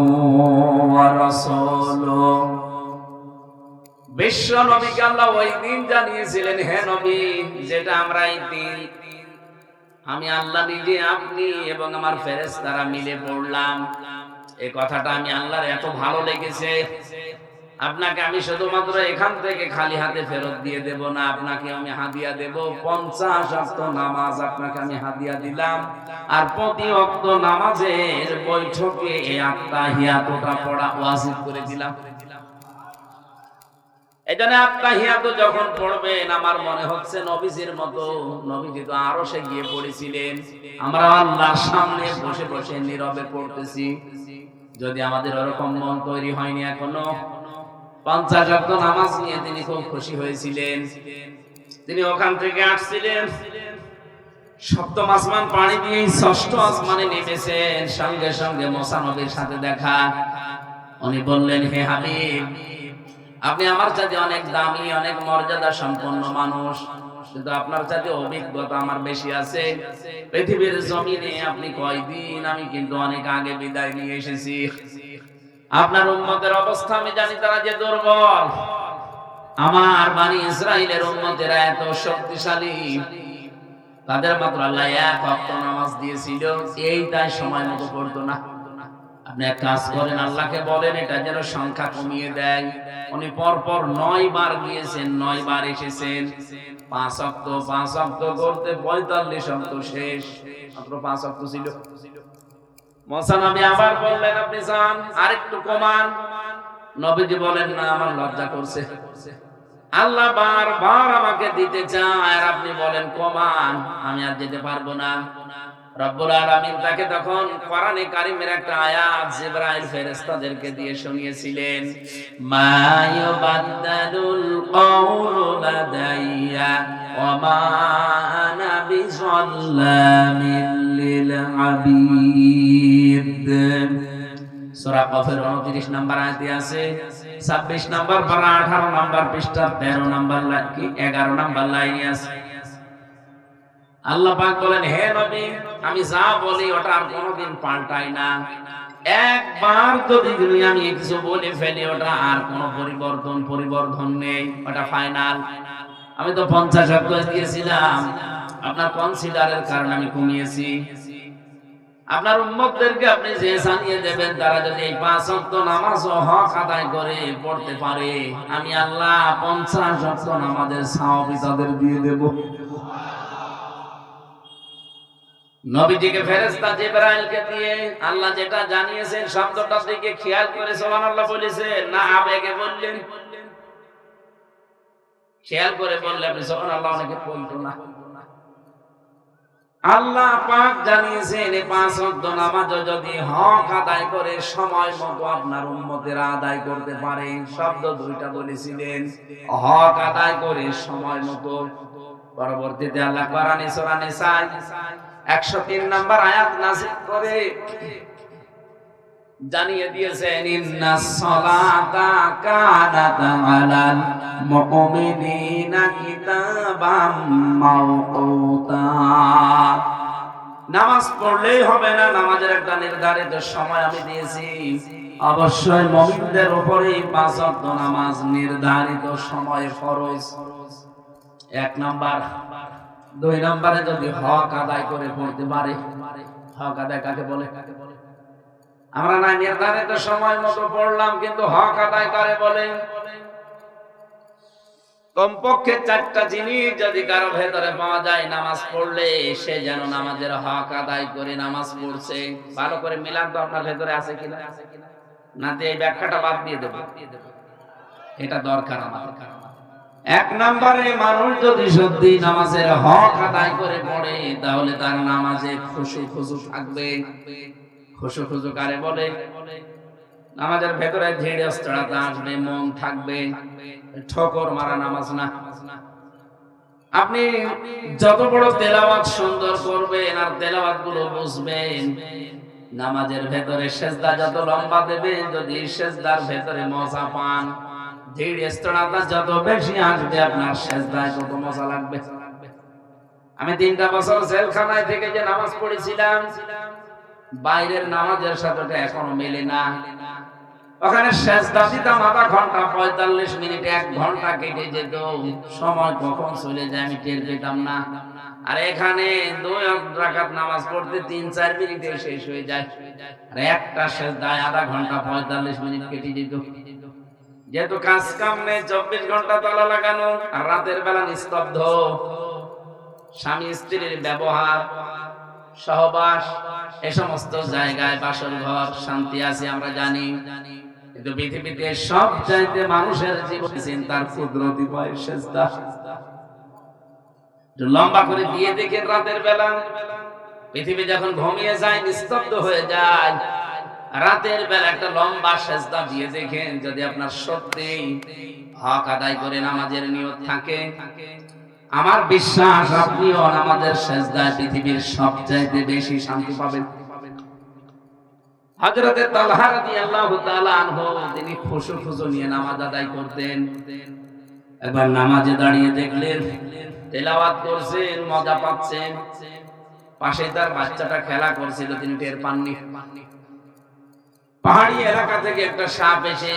ওয়া রাসূলুহু। বিশ্ব নবীকে আল্লাহ ওই দিন জানিয়েছিলেন, হে নবী, যেটা আমরা এই দিন আমি আল্লাহ নিজে, আপনি এবং আমার ফেরেশতারা মিলে পড়লাম। এই কথাটা আমি আল্লাহর এত ভালো লেগেছে, আপনাকে আমি শুধুমাত্র এখান থেকে খালি হাতে ফেরত দিয়ে দেব না, আপনাকে আমি হাদিয়া দেব। 50 ওয়াক্ত নামাজ আপনাকে আমি হাদিয়া দিলাম, আর প্রতি ওয়াক্ত নামাজের বৈঠকে আত্তাহিয়াতুটা পড়া ওয়াজিব করে দিলাম। এজন্য আত্তাহিয়াতু যখন পড়বেন আমার মনে হচ্ছে নবীজির মতো, নবীজি তো আরশে গিয়ে পড়েছিলেন, আমরা আল্লাহর সামনে বসে বসে নীরবে পড়তেছি। যদি আমাদের ওরকম মন তৈরি হয়নি এখনো, 50 ওয়াক্ত নামাজ নিয়ে তিনি খুব খুশি হয়েছিলেন। তিনি ওখান থেকে আসছিলেন, সপ্তম আসমান পাড়ি দিয়ে 6ষ্ঠ আসমানে নেমেছেন। সঙ্গে সঙ্গে মুসা নবীর সাথে দেখা। উনি বললেন, হে হাবিব, আপনি আমার চাইতে অনেক দামি, অনেক মর্যাদা সম্পন্ন মানুষ, কিন্তু আপনার চাইতে অভিজ্ঞতা আমার বেশি আছে। পৃথিবীর জমিনে আপনি কয়দিন, আমি কিন্তু অনেক আগে বিদায় নিয়ে এসেছি। আপনার উম্মতের অবস্থা আমি জানি, তারা যে দুর্বল। আমার বনি ইসরাইলের উম্মতেরা এত শক্তিশালী, তাদের মাত্র আল্লাহ 1 ওয়াক্ত নামাজ দিয়েছিল, এইটাই সময় মতো পড়তো না। আপনি এক কাজ করেন, আল্লাহকে বলেন এটা যেন সংখ্যা কমিয়ে দেয়। উনি পরপর 9 বার গিয়েছেন, 9 বার এসেছেন। 5 ওয়াক্ত করতে 45 ওয়াক্ত শেষ, মাত্র 5 ওয়াক্ত ছিল। মুসা নবী আবার বললেন, আপনি যান আরেকটু কমান। নবীজি বলেন, না, আমার লজ্জা করছে। আল্লাহ বারবার আমাকে দিতে চায়, আর আপনি বলেন কমান, আমি আর যেতে পারবো না। রব্বুল আলামিন তাকে তখন কোরআনে কারীমের একটা আয়াত জিবরাইল ফেরেশতাদেরকে দিয়ে শুনিয়েছিলেন, মা ইউবাদদালুল কওলু লাদাইয়া ওয়া মা আনা বিযাল্লামিল লিল আবিদ। সূরা কফের 29 নম্বর আয়াতে আছে, 26 নম্বর পারা 18 নম্বর পৃষ্ঠা 13 নম্বর লাইন কি 11 নম্বর লাইনে আছে। আল্লাহ পাক বলেন, হে নবী, আমি যা বলি ওটা আর কোনোদিন পাল্টাই না। একবার যদি আমি কিছু বলে ফেলি, ওটা আর কোনো পরিবর্তন নেই, ওটা ফাইনাল। আমি তো 50 ওয়াক্ত দিয়েছিলাম, আপনার কনসিডারের কারণে আমি কমিয়েছি। আপনার উম্মতদেরকে আপনি যে জানিয়ে দেবেন, তারা যদি এই 5 ওয়াক্ত নামাজ ও হক আদায় করে পড়তে পারে, আমি আল্লাহ 50 ওয়াক্ত নামাজের সওয়াব তাদের দিয়ে দেব। নবীজিকে ফেরেশতা জিবরাইলকে দিয়ে আল্লাহ যেটা জানিয়েছেন, শব্দটার দিকে খেয়াল করে সুবহানাল্লাহ বলেছেন না আবেগে বললেন? খেয়াল করে বললে আপনি সুবহানাল্লাহ অনেকে বলতো না। আল্লাহ পাক জানিয়েছেন, এই 5 ওয়াক্ত নামাজ যদি হক আদায় করে সময় মতো আপনার উম্মতেরা আদায় করতে পারে, শব্দ দুইটা বলেছিলেন, হক আদায় করে সময় মতো। পরবর্তীতে আল্লাহ কোরআনে সূরা নিসা 103 নম্বর আয়াত নাযিল করে জানিয়ে দিয়েছেন, ইন্নাস সালাতা কানাত আলাল মুমিনিনা কিতাবাম মাওকুতা। নামাজ পড়লেই হবে না, নামাজের একটা নির্ধারিত সময় আমি দিয়েছি। অবশ্যই মুমিনদের উপরে 5 ওয়াক্ত নামাজ নির্ধারিত সময়ে ফরজ। 1 নাম্বার। 2 নম্বরে যদি হক আদায় করে পড়তে পারে, হক আদায় কাকে বলে? আমরা না নির্ধারিত সময় মতো পড়লাম, কিন্তু হক আদায় করে বলে। কমপক্ষে 4টা জিনিস যদি কারো ভেতরে পাওয়া যায়, নামাজ পড়লে সে যেন নামাজের হক আদায় করে নামাজ পড়ছে। ভালো করে মিলান তো আপনার ভেতরে আছে কিনা, না এই ব্যাখ্যাটা বাদ দিয়ে দেব, এটা দরকার আমাদের। 1 নম্বরে মানুষ যদি সত্যি নামাজের হক আদায় করে পড়ে, তাহলে তার নামাজে খুশু থাকবে। খুশু কারে বলে? নামাজের ভেতরে ধীরস্থিরতা আসবে, মন থাকবে, ঠোকর মারা নামাজ না। আপনি যত বড় তেলাওয়াত সুন্দর করবেন আর তেলাওয়াত গুলো বুঝবেন, নামাজের ভেতরে সেজদা যত লম্বা দেবেন, যদি সেজদার ভেতরে মজা পান, ধীরে স্থিরতা যত বেশি আসবে, আপনার সেজদায় তত মজা লাগবে। আমি 3টা বছর জেলখানায় থেকে যে নামাজ পড়েছিলাম, বাইরের নামাজের সাথে ওটা এখনো মেলে না। ওখানে সেজদা দিতাম আধা ঘন্টা, 45 মিনিট 1 ঘন্টা কেটে যেত, সময় কখন চলে যায় আমি টের পেতাম না। আর এখানে 2 রাকাত নামাজ পড়তে 3-4 মিনিটে শেষ হয়ে যায়, আর একটা সেজদায় আধা ঘন্টা 45 মিনিট কেটে যেত। যেহেতু কাজ কাম নেই, 24 ঘন্টা তালা লাগানো, আর রাতের বেলা নিস্তব্ধ, স্বামী স্ত্রীর ব্যবহার, সহবাস, এই সমস্ত জায়গায় বাসর ঘর শান্তি আছে আমরা জানি। কিন্তু পৃথিবীতে সব চাইতে মানুষের জীবন চিন্তার কুদরতি ভয় সেজদা। লম্বা করে দিয়ে দেখেন রাতের বেলা, পৃথিবী যখন ঘুমিয়ে যায়, নিস্তব্ধ হয়ে যায়, রাতের বেলা একটা লম্বা সেজদা দিয়ে দেখেন, যদি আপনার সত্যি হক আদায় করে নামাজের নিয়ত থাকে, আমার বিশ্বাস আপনিও নামাজের সেজদায় পৃথিবীর সবচাইতে বেশি শান্তি পাবেন। হযরতে তালহা রাদিয়াল্লাহু তাআলা আনহু, তিনি খুশু নিয়ে নামাজ আদায় করতেন। একবার নামাজে দাঁড়িয়ে দেখলেন তেলাওয়াত করছেন, মজা পাচ্ছেন, পাশে তার বাচ্চাটা খেলা করছিল, তিনি টের পাননি। পাহাড়ি এলাকা থেকে একটা সাপ এসে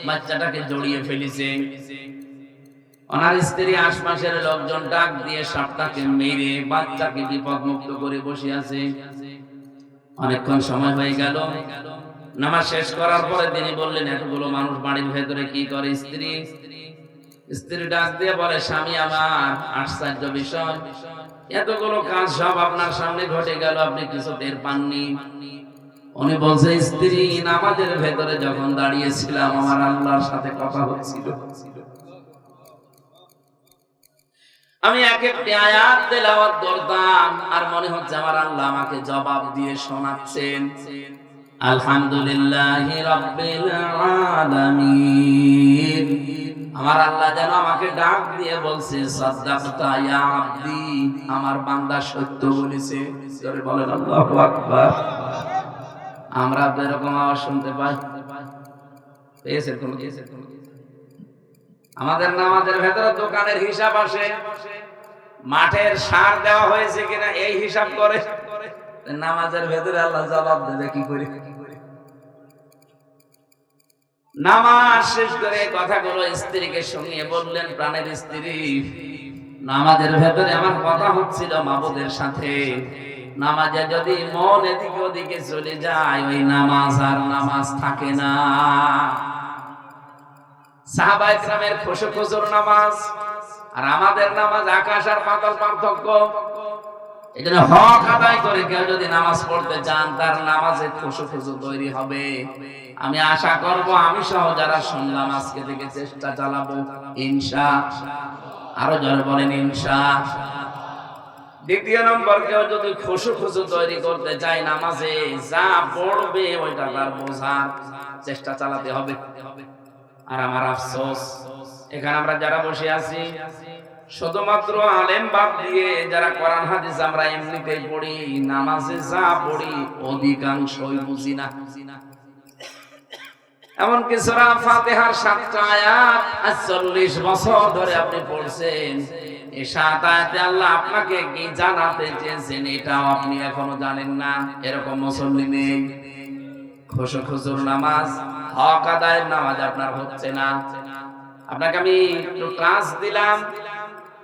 বাচ্চাটাকে জড়িয়ে ফেলেছে। ওনার স্ত্রী আশপাশের লোকজন ডাক দিয়ে সাপটাকে মেরে বাচ্চাকে বিপদমুক্ত করে বসে আছে। অনেকক্ষণ সময় হয়ে গেল। নামাজ শেষ করার পরে তিনি বললেন, এতগুলো মানুষ বাড়ির ভেতরে কি করে? স্ত্রী ডাক দিয়ে বলে, স্বামী আমার, আশ্চর্য বিষয়, এতগুলো কাজ সব আপনার সামনে ঘটে গেল, আপনি কিছু টের পাননি। উনি বলছে, স্ত্রী, নামাজের ভেতরে যখন দাঁড়িয়েছিলাম আমার আল্লাহর সাথে কথা হচ্ছিল, আমি এক একটি আয়াত তেলাওয়াত করতাম, আর মনে হচ্ছে আমার আল্লাহ আমাকে জবাব দিয়ে শোনাচ্ছেন। আলহামদুলিল্লাহি রাব্বিল আলামিন। আমার আল্লাহ যেন আমাকে ডাক দিয়ে বলছে, সাদ্দাকতা ইয়া আব্দি, আমার বান্দা সত্য বলেছে। জোরে বলেন আল্লাহু আকবার। আমরা এরকম আওয়াজ শুনতে পাই? পেয়েছেন কোন কিছু? আমাদের নামাজের ভেতরে দোকানের হিসাব আসে, মাঠের সার দেওয়া হয়েছে কিনা এই হিসাব করে। নামাজের ভেতরে আল্লাহ জবাব দেবে কি করে? নামাজ শেষ করে কথাগুলো স্ত্রীকে শুনিয়ে বললেন, প্রাণের স্ত্রী, নামাজের ভেতরে আমার কথা হচ্ছিল মাবুদের সাথে, নামাজে যদি মন এদিকে ওদিকে চলে যায়, ওই নামাজ আর নামাজ থাকে না। সাহাবায়ে কেরামের খুশুর নামাজ আর আমাদের নামাজ আকাশ আর পাতাল পার্থক্য। এজন্য হক আদায় করে কেউ যদি নামাজ পড়তে চান, তার নামাজে খুশু তৈরি হবে। আমি আশা করব আমি সহ যারা শুনলাম আজকে থেকে চেষ্টা চালাবো, ইনশাআল্লাহ। আরো জোরে বলেন ইনশাআল্লাহ। দ্বিতীয় নম্বর, কেউ যদি খুশু তৈরি করতে চায়, নামাজে যা পড়বে ওইটা তার বোঝার চেষ্টা চালাতে হবে। আর আমার আফসোস, এখানে আমরা যারা বসে আছি, শুধুমাত্র আলেম বাদ দিয়ে যারা কোরআন হাদিস আমরা এমনিতেই পড়ি, নামাজে যা পড়ি অধিকাংশই বুঝি না। এমনকি সূরা ফাতিহার 7টা আয়াত 40 বছর ধরে আপনি পড়ছেন, এই 7 আয়াতে আল্লাহ আপনাকে কি জানাতে চেয়েছেন এটাও আপনি এখনো জানেন না। এরকম মুসল্লি নেই। খুশুর নামাজ, হক আদায়ের নামাজ আপনার হচ্ছে না। আপনাকে আমি একটু ক্লাস দিলাম,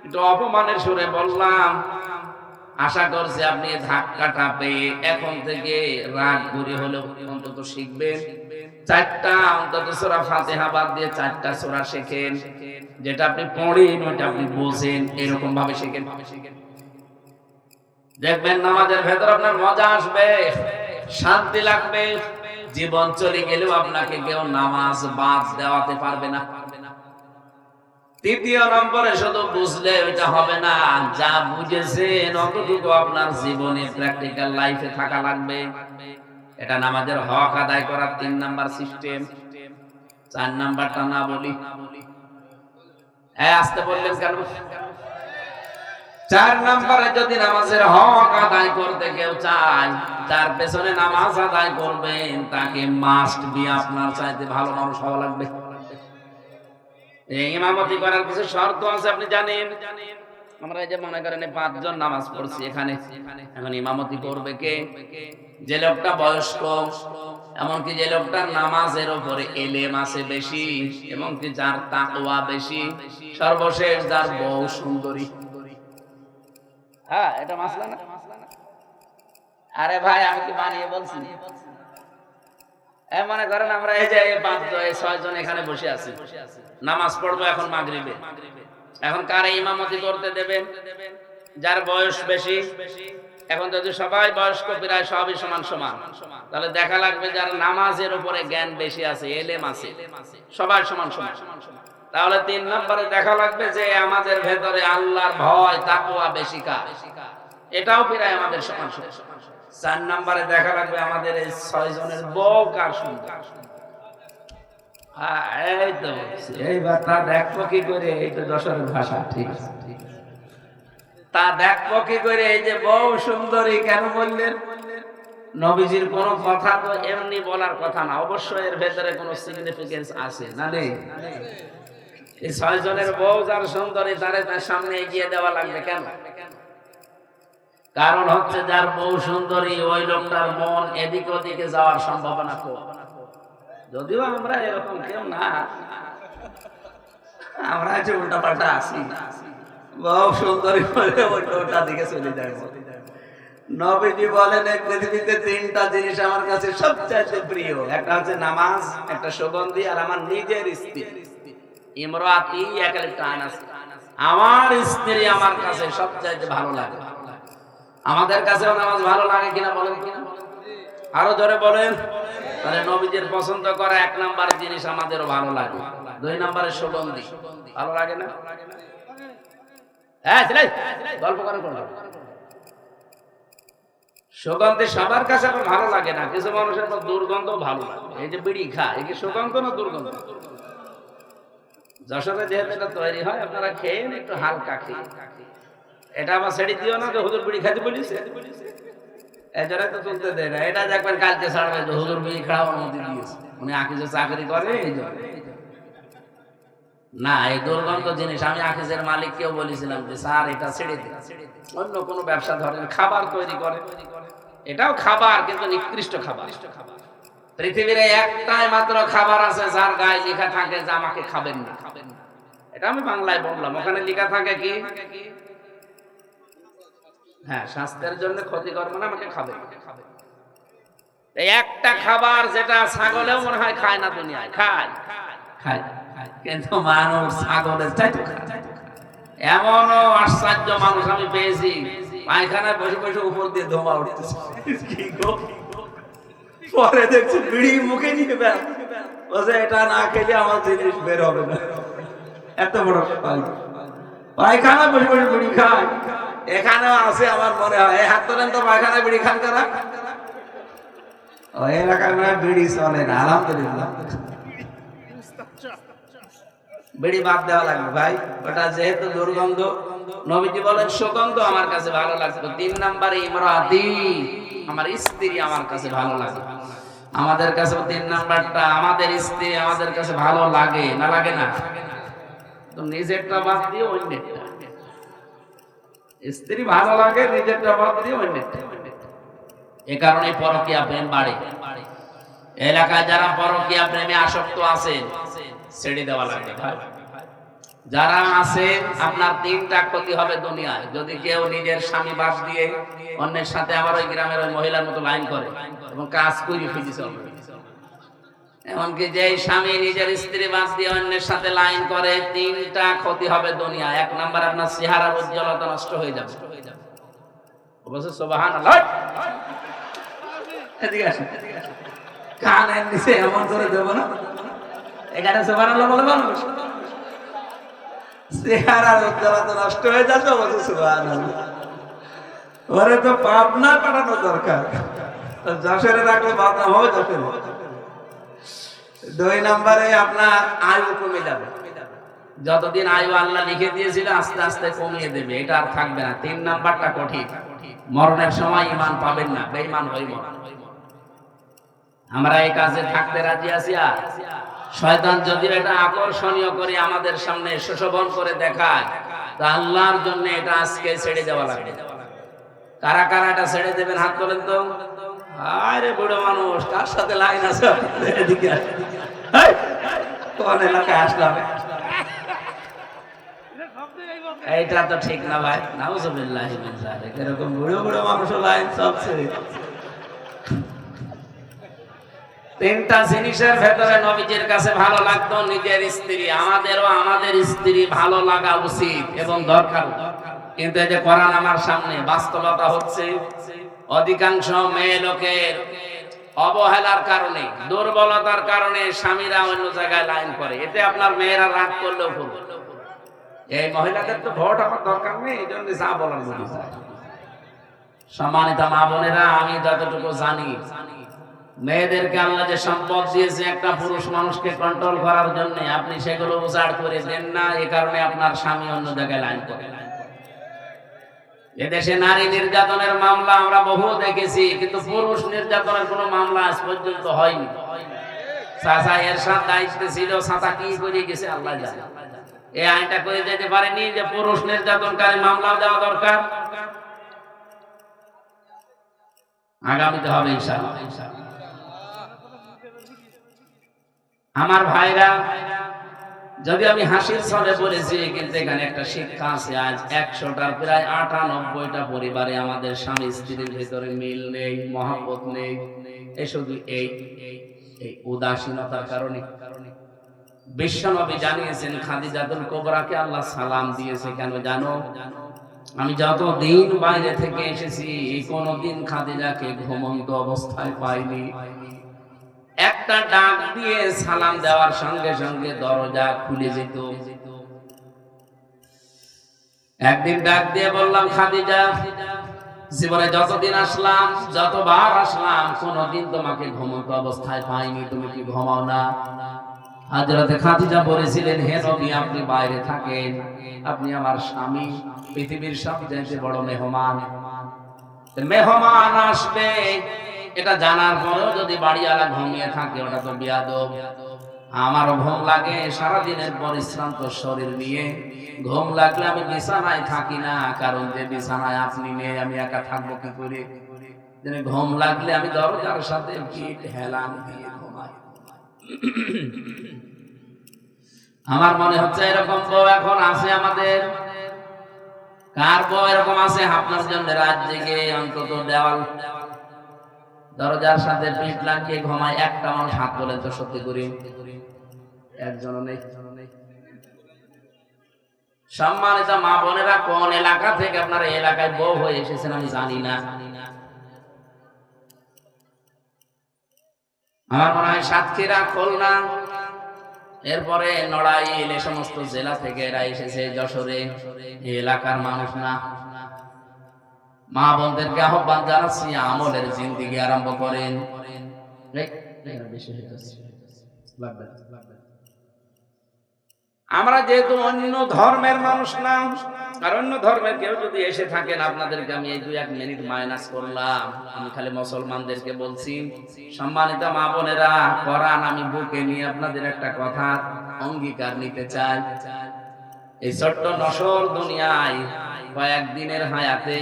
একটু অপমানের সুরে বললাম, আশা করছি আপনি ধাক্কাটা পেয়ে এখন থেকে রাগ ঘুরে হলেও অন্তত শিখবেন। 4টা অন্তত সূরা ফাতিহা বাদ দিয়ে 4টা সূরা শেখেন, যেটা আপনি পড়েন ওটা আপনি বোঝেন, এরকম ভাবে শেখেন। দেখবেন নামাজের ভেতর আপনার মজা আসবে, শান্তি লাগবে। জীবন চলে গেলেও আপনাকে কেউ নামাজ বাদ দেওয়াতে পারবে না। তৃতীয় নম্বরে, শুধু বুঝলে এটা হবে না, যা বুঝেছেন অতটুকু আপনার জীবনে প্র্যাকটিক্যাল লাইফে থাকা লাগবে। এটা নামাজের হক আদায় করার 3 নাম্বার সিস্টেম। 4 নাম্বারটা না বলি? আসতে বললেন কেন? 4 নম্বরে যদি নামাজের হক আদায় করতে কেউ চায়, তার পেছনে নামাজ আদায় করবেন, তাকে মাস্ট বি আপনার চাইতে ভালো মানুষ হওয়া লাগবে। এই ইমামতি করার কিছু শর্ত আছে, আপনি জানেন। আমরা এই যে মনে করেন 5 জন নামাজ পড়ছি এখানে, এখন ইমামতি করবে কে? যে লোকটা বয়স্ক, এমনকি যে লোকটার নামাজের উপরে এলেম আছে বেশি, এমনকি যার তাকওয়া বেশি, সর্বশেষ যার বউ সুন্দরী। হ্যাঁ, এটা মাসলা না? আরে ভাই, আমি কি বানিয়ে বলছি? মনে করেন আমরা এই যে 6 জন এখানে বসে আছি, নামাজ পড়বো এখন মাগরিবে। এখন কারে ইমামতি করতে দেবেন? যার বয়স বেশি। এখন যদি সবাই বয়স্ক, প্রায় সবই সমান সমান, তাহলে দেখা লাগবে যার নামাজের উপরে জ্ঞান বেশি আছে, এলেম আছে, সবাই সমান সমান। তাহলে 3 নম্বরে দেখা লাগবে যে আমাদের ভেতরে আল্লাহর ভয় তাকওয়া বেশি কার, এটাও প্রায় আমাদের সমান সমান। 4 নম্বরে দেখা লাগবে আমাদের এই 6 জনের বউ কার সুন্দর। এই তো এইবার তা দেখবো কি করে? এই তো যশোরের ভাষা, ঠিক আছে। তা দেখবো কি করে? এই যে বউ সুন্দরী কেন বললেন? নবীজির কোন কথা তো এমনি বলার কথা না, অবশ্যই এর ভেতরে কোনো সিগনিফিকেন্স আছে না? নেই? এই 6 জনের বউ যার সুন্দরী, তার সামনে এগিয়ে দেওয়া লাগবে কেন? কারণ হচ্ছে যার বউ সুন্দরী, ওই লোকটার মন এদিক ওদিকে যাওয়ার সম্ভাবনা কম। যদিও আমরা এরকম কেউ না, আমরা যে উল্টা পাল্টা আছি, বউ সুন্দরী বলে ওটা দিকে চলে যায়। নবীজি বলেন এই পৃথিবীতে 3টা জিনিস আমার কাছে সবচেয়ে প্রিয়, একটা হচ্ছে নামাজ, একটা সুগন্ধি, আর আমার নিজের স্ত্রী। ইমরাতি একটা আনাস, আমার স্ত্রী আমার কাছে সবচেয়ে ভালো লাগে। আমাদের কাছেও নামাজ ভালো লাগে কিনা বলেন? কিনা আরো জোরে বলেন। তাহলে নবীজির পছন্দ করা 1 নাম্বার জিনিস আমাদেরও ভালো লাগে। 2 নম্বরে সুগন্ধি ভালো লাগে না? হ্যাঁ, গল্প করেন কোন? সুগন্ধি সবার কাছে ভালো লাগে না, কিছু মানুষের তো দুর্গন্ধ ভালো লাগে। এই যে বিড়ি খায়, এই কি সুগন্ধ না দুর্গন্ধ? যশোরে যেহেতু এটা তৈরি হয়, আপনারা খেয়েন একটু হালকা খেয়ে। এটা আবার ছেড়ে দিও না যে হুজুর বিড়ি খাইতে বলিছে, এজন্য তো তুলতে দেয় না। এটা দেখবেন কালকে ছাড়বে যে হুজুর বিড়ি খাওয়ার অনুমতি দিয়েছে, উনি আকিজে চাকরি করে এই জন্য না। এই দুর্গন্ধ জিনিস আমি আকিজের মালিককেও বলেছিলাম যে স্যার এটা ছেড়ে দিন, অন্য কোনো ব্যবসা ধরেন, খাবার তৈরি করে, এটাও খাবার কিন্তু নিকৃষ্ট খাবার। পৃথিবীর একটাই মাত্র খাবার আছে যার গায়ে লেখা থাকে যে আমাকে খাবেন না। এটা আমি বাংলায় বললাম, ওখানে লেখা থাকে কি? হ্যাঁ, স্বাস্থ্যের জন্য ক্ষতিকর, মানে আমাকে খাবেন। এই একটা খাবার যেটা ছাগলেও মনে হয় খায় না, দুনিয়ায় খায় খায়, কিন্তু মানুষ ছাগলের চাইতে খায়। এমনও আশ্চর্য মানুষ আমি পেয়েছি, পায়খানায় বসে বসে উপর দিয়ে ধোঁয়া উঠতেছে। পরে দেখছি বিড়ি মুখে নিয়ে বসে, এটা না খেলে আমার জিনিস বের হবে না। এত বড় পায়খানা বসে বসে বিড়ি খায়। এখানেও আছে আমার মনে হয়, হাত তোলেন তো, পায়খানায় বিড়ি খান কারা? ওই এলাকায় মানে বিড়ি চলে না, আলহামদুলিল্লাহ। বিড়ি বাদ দেওয়া লাগবে ভাই, ওটা যেহেতু দুর্গন্ধ। নবীজি বলেন সুগন্ধ আমার কাছে ভালো লাগবে। 3 নম্বরে ইমরাতি, আমার স্ত্রী আমার কাছে ভালো লাগে। আমাদের কাছে 3 নাম্বারটা, আমাদের স্ত্রী আমাদের কাছে ভালো লাগে না, লাগে না? তো নিজেরটা বাদ দিয়ে অন্যেরটা। স্ত্রী ভালো লাগে, নিজেরটা বাদ দিয়ে অন্যেরটা। এ কারণে পরকীয়া প্রেম বাড়ে। এলাকায় যারা পরকীয়া প্রেমে আসক্ত আছে, ছেড়ে দেওয়া লাগে ভাই। যারা আছে, আপনার 3টা ক্ষতি হবে দুনিয়ায়। যদি কেউ নিজের স্বামী বাদ দিয়ে অন্যের সাথে আবার ওই গ্রামের ওই মহিলার মতো লাইন করে এবং কাজ করে ফিরে চলবে। এমনকি যে স্বামী নিজের স্ত্রী বাদ দিয়ে অন্যের সাথে লাইন করে, 3টা ক্ষতি হবে দুনিয়া। 1 নাম্বার, আপনার চেহারার উজ্জ্বলতা নষ্ট হয়ে যাবে। অবশ্য সুবহানাল্লাহ, এদিকে আসেন, কানের নিচে এমন করে দেব না, এখানে সুবহানাল্লাহ বলে মানুষ চেহারার উজ্জ্বলতা নষ্ট হয়ে যাচ্ছে। অবশ্য সুবহানাল্লাহ, ওরে তো পাবনা পাঠানো দরকার, যশোরে রাখলে বদনাম হবে যশোরে। 2 নম্বরে আপনার আয়ু কমে যাবে। যতদিন আয়ু আল্লাহ লিখে দিয়েছিল আস্তে আস্তে কমিয়ে দেবে, এটা আর থাকবে না। 3 নাম্বারটা কঠিন, মরণের সময় ঈমান পাবেন না, বেঈমান হয়ে মরবেন। আমরা এই কাজে থাকতে রাজি আছি? আর শয়তান যদি এটা আকর্ষণীয় করে আমাদের সামনে সুশোভন করে দেখায়, তা আল্লাহর জন্য এটা আজকে ছেড়ে দেওয়া লাগবে। কারা কারা এটা ছেড়ে দেবেন হাত তোলেন তো। আরে বুড়ো মানুষ, কার সাথে লাইন আছে? এদিকে কোন এলাকায় আসলাম? এইটা তো ঠিক না ভাই, নাউজুবিল্লাহ মিন যালিক। এরকম বুড়ো বুড়ো মানুষের লাইন চলছে। 3টা জিনিসের ভেতরে নবীজির কাছে ভালো লাগতো নিজের স্ত্রী। আমাদেরও আমাদের স্ত্রী ভালো লাগা উচিত এবং দরকার। কিন্তু এই যে কোরআন আমার সামনে, বাস্তবতা হচ্ছে অধিকাংশ মেয়ে লোকের অবহেলার কারণে, দুর্বলতার কারণে স্বামীরা অন্য জায়গায় লাইন করে। এতে আপনার মেয়েরা রাগ করলেও করবে। এই মহিলাদের তো ভোট আমার দরকার নেই, এই জন্য যা বলার বলি। সম্মানিত মা বোনেরা, আমি যতটুকু জানি, মেয়েদেরকে আল্লাহ যে সম্পদ দিয়েছে একটা পুরুষ মানুষকে কন্ট্রোল করার জন্য, আপনি সেগুলো উজাড় করে দেন না। এই কারণে আপনার স্বামী অন্য জায়গায় লাইন করে। এদেশে নারী নির্যাতনের মামলা আমরা বহু দেখেছি, কিন্তু পুরুষ নির্যাতনের কোনো মামলা আজ পর্যন্ত হয়নি। চাচা এরশাদ দায়িত্বে ছিল, চাচা কি করে গেছে আল্লাহ জানে। এই আইনটা করে যেতে পারেনি যে পুরুষ নির্যাতনকারী মামলা দেওয়া দরকার। আগামীতে হবে ইনশাআল্লাহ। আমার ভাইরা, যদি আমি হাসির ছলে বলেছি, কিন্তু এখানে একটা শিক্ষা আছে। আজ 100টার প্রায় 98টা পরিবারে আমাদের স্বামী স্ত্রীর ভিতরে মিল নেই, মহব্বত নেই। এই শুধু এই উদাসীনতার কারণে। বিশ্বনবী জানিয়েছেন, খাদিজাতুল কুবরাকে আল্লাহ সালাম দিয়েছে কেন জানো? আমি যতদিন বাইরে থেকে এসেছি, কোনদিন খাদিজাকে ঘুমন্ত অবস্থায় পাইনি। একটা ডাক দিয়ে সালাম দেওয়ার সঙ্গে সঙ্গে দরজা খুলে যেত। একদিন ডাক দিয়ে বললাম, খাদিজা, জীবনে যতদিন আসলাম, যতবার আসলাম, কোনদিন তোমাকে ঘুমন্ত অবস্থায় পাইনি, তুমি কি ঘুমাও না? হযরতে খাদিজা বলেছিলেন, হে নবী, আপনি বাইরে থাকেন, আপনি আমার স্বামী, পৃথিবীর সবচেয়ে বড় মেহমান। মেহমান আসবে এটা জানার পরেও যদি বাড়িওয়ালা ঘুমিয়ে থাকে, ওটা তো বিয়াদব। আমারও ঘুম লাগে, সারাদিনের পরিশ্রান্ত শরীর নিয়ে ঘুম লাগলে আমি বিছানায় থাকি না, কারণ যে বিছানায় আপনি নেই, আমি একা থাকবো কি করে? ঘুম লাগলে আমি দরজার সাথে গিট হেলান দিয়ে ঘুমাই। আমার মনে হচ্ছে এরকম বউ এখন আছে আমাদের। কার বউ এরকম আছে? আপনার জন্য রাত জেগে অন্তত দেওয়াল দরজার সাথে পিঠ লাগিয়ে ঘুমায় একটা মানুষ হাত তোলেন তো সত্যি করে? একজনও নেই। সম্মানিত মা বোনেরা, কোন এলাকা থেকে আপনারা এলাকায় বউ হয়ে এসেছেন আমি জানি না। আমার মনে হয় সাতক্ষীরা, খুলনা, এরপরে নড়াইল, এই সমস্ত জেলা থেকে এরা এসেছে যশোরে। এই এলাকার মানুষ না। মা বোনদেরকে আহ্বান জানাচ্ছি, আমলের জিন্দেগি আরম্ভ করেন। আমরা যেহেতু অন্য ধর্মের মানুষ না, আর অন্য ধর্মের কেউ যদি এসে থাকেন, আপনাদেরকে আমি এই 2-1 মিনিট মাইনাস করলাম। আমি খালি মুসলমানদেরকে বলছি, সম্মানিত মা বোনেরা, কোরআন আমি বুকে নিয়ে আপনাদের একটা কথা অঙ্গীকার নিতে চাই। এই ছোট্ট নসর দুনিয়ায় কয়েকদিনের হায়াতে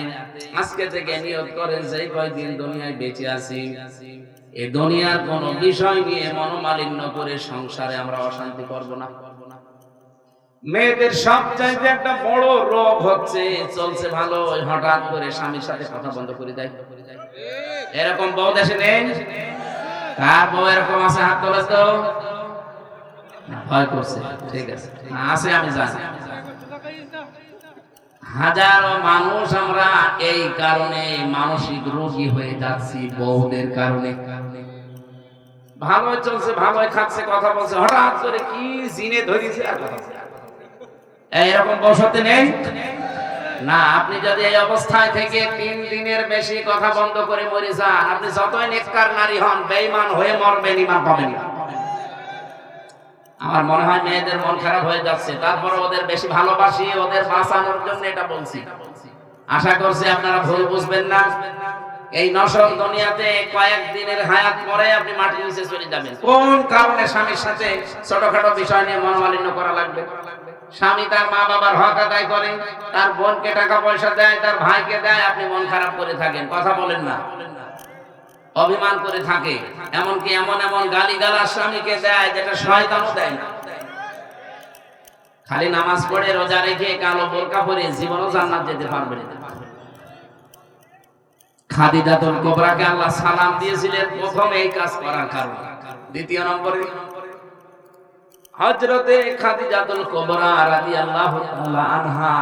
আজকে থেকে নিয়ত করেন, যে কয়েকদিন দুনিয়ায় বেঁচে আছি, এই দুনিয়ার কোন বিষয় নিয়ে মনোমালিন্য করে সংসারে আমরা অশান্তি করব না। মেয়েদের সবচাইতে একটা বড় রোগ হচ্ছে, চলছে ভালো, হঠাৎ করে স্বামীর সাথে কথা বন্ধ করে দেয়। এরকম বউ দেশে নেই? কার বউ এরকম আছে? হাত তোলে তো। ভয় করছে, ঠিক আছে, আছে, আমি জানি। হাজারো মানুষ আমরা এই কারণে মানসিক রোগী হয়ে যাচ্ছি, বউদের কারণে। ভালোই চলছে, ভালোই খাচ্ছে, কথা বলছে, হঠাৎ করে কি জিনে ধরেছে আর কথা বলছে। এইরকম বসতে নেই না। আপনি যদি এই অবস্থায় থেকে 3 দিনের বেশি কথা বন্ধ করে মরে যান, আপনি যতই নেককার নারী হন, বেঈমান হয়ে মরবেন, ঈমান পাবেন না। আমার মনে হয় মেয়েদের মন খারাপ হয়ে যাচ্ছে, তারপরে ওদের বেশি ভালোবাসি, ওদের বাঁচানোর জন্য এটা বলছি। আশা করছি আপনারা ভুল বুঝবেন না। এই নশর দুনিয়াতে কয়েকদিনের হায়াত পরে আপনি মাটির নিচে চলে যাবেন। কোন কারণে স্বামীর সাথে ছোটখাটো বিষয় নিয়ে মনোমালিন্য করা লাগবে? স্বামী তার মা বাবার হক আদায় করে, তার বোনকে টাকা পয়সা দেয়, তার ভাইকে দেয়, আপনি মন খারাপ করে থাকেন, কথা বলেন না, অভিমান করে থাকে, এমনকি এমন এমন গালিগালাজ স্বামীকে দেয় যেটা শয়তানও দেয় না। খালি নামাজ পড়ে রোজা রেখে কালো বোরকা পরে জীবনও জান্নাত যেতে পারবে না। খাদিজাতুল কুবরাকে আল্লাহ সালাম দিয়েছিলেন প্রথম এই কাজ করার কারণে। দ্বিতীয় নম্বরে হযরতে খাদিজাতুল কুবরা রাদিয়াল্লাহু তাআলা আনহা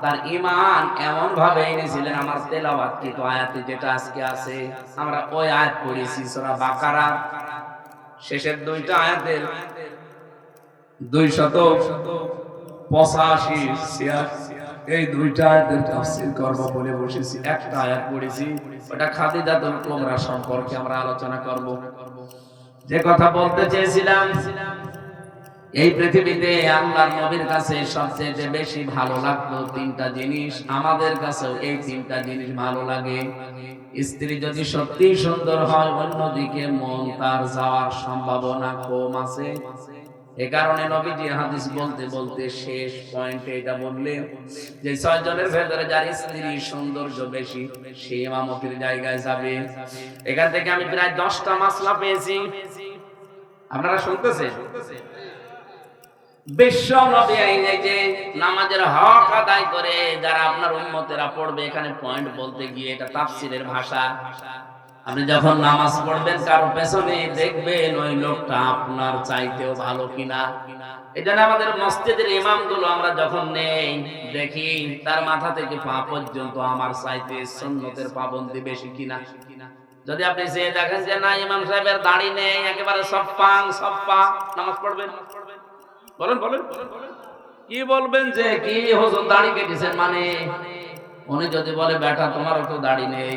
তার ঈমান এমন ভাবে এনেছিলেন, আমার তেলাওয়াতকৃত আয়াতে যেটা আজকে আছে, আমরা ওই আয়াত পড়েছি সূরা বাকারা শেষের দুইটা আয়াতের 285 এই দুইটা আয়াতের তাফসীর করব বলে বসেছি। একটা আয়াত পড়েছি, ওটা খাদিজাতুল কুবরা সম্পর্কে আমরা আলোচনা করব। যে কথা বলতে চেয়েছিলাম, এই পৃথিবীতে আল্লাহর নবীর কাছে সবচেয়ে বেশি ভালো লাগতো তিনটা জিনিস, আমাদের কাছেও এই তিনটা জিনিস ভালো লাগে। স্ত্রী যদি সত্যি সুন্দর হয়, অন্যদিকে মন তার যাওয়ার সম্ভাবনা কম আছে। এই কারণে নবীজি হাদিস বলতে বলতে শেষ পয়েন্টে এটা বললেন যে 6 জনের ভেতরে যার স্ত্রীর সৌন্দর্য বেশি সে ইমামতির জায়গায় যাবে। এখান থেকে আমি প্রায় 10টা মাসলা পেয়েছি, আপনারা শুনতেছেন? বিশ্ব নবী এই যে নামাজের হক আদায় করে যারা আপনার উম্মতেরা পড়বে, এখানে পয়েন্ট বলতে গিয়ে এটা তাফসীরের ভাষা। আপনি যখন নামাজ পড়বেন কারো পেছনে দেখবেন ওই লোকটা আপনার চাইতেও ভালো কিনা। এজন্য আমাদের মসজিদের ইমামগুলো আমরা যখন নেই দেখি তার মাথা থেকে পা পর্যন্ত আমার চাইতে সুন্নতের পাবন্দি বেশি কিনা। যদি আপনি যে দেখেন যে না ইমাম সাহেবের দাড়ি নেই, একেবারে সফাং সফা, নামাজ পড়বেন? বলেন বলেন কি বলবেন যে কি হুজুর দাড়ি কেটেছেন মানে? উনি যদি বলে বেটা তোমারও তো দাড়ি নেই,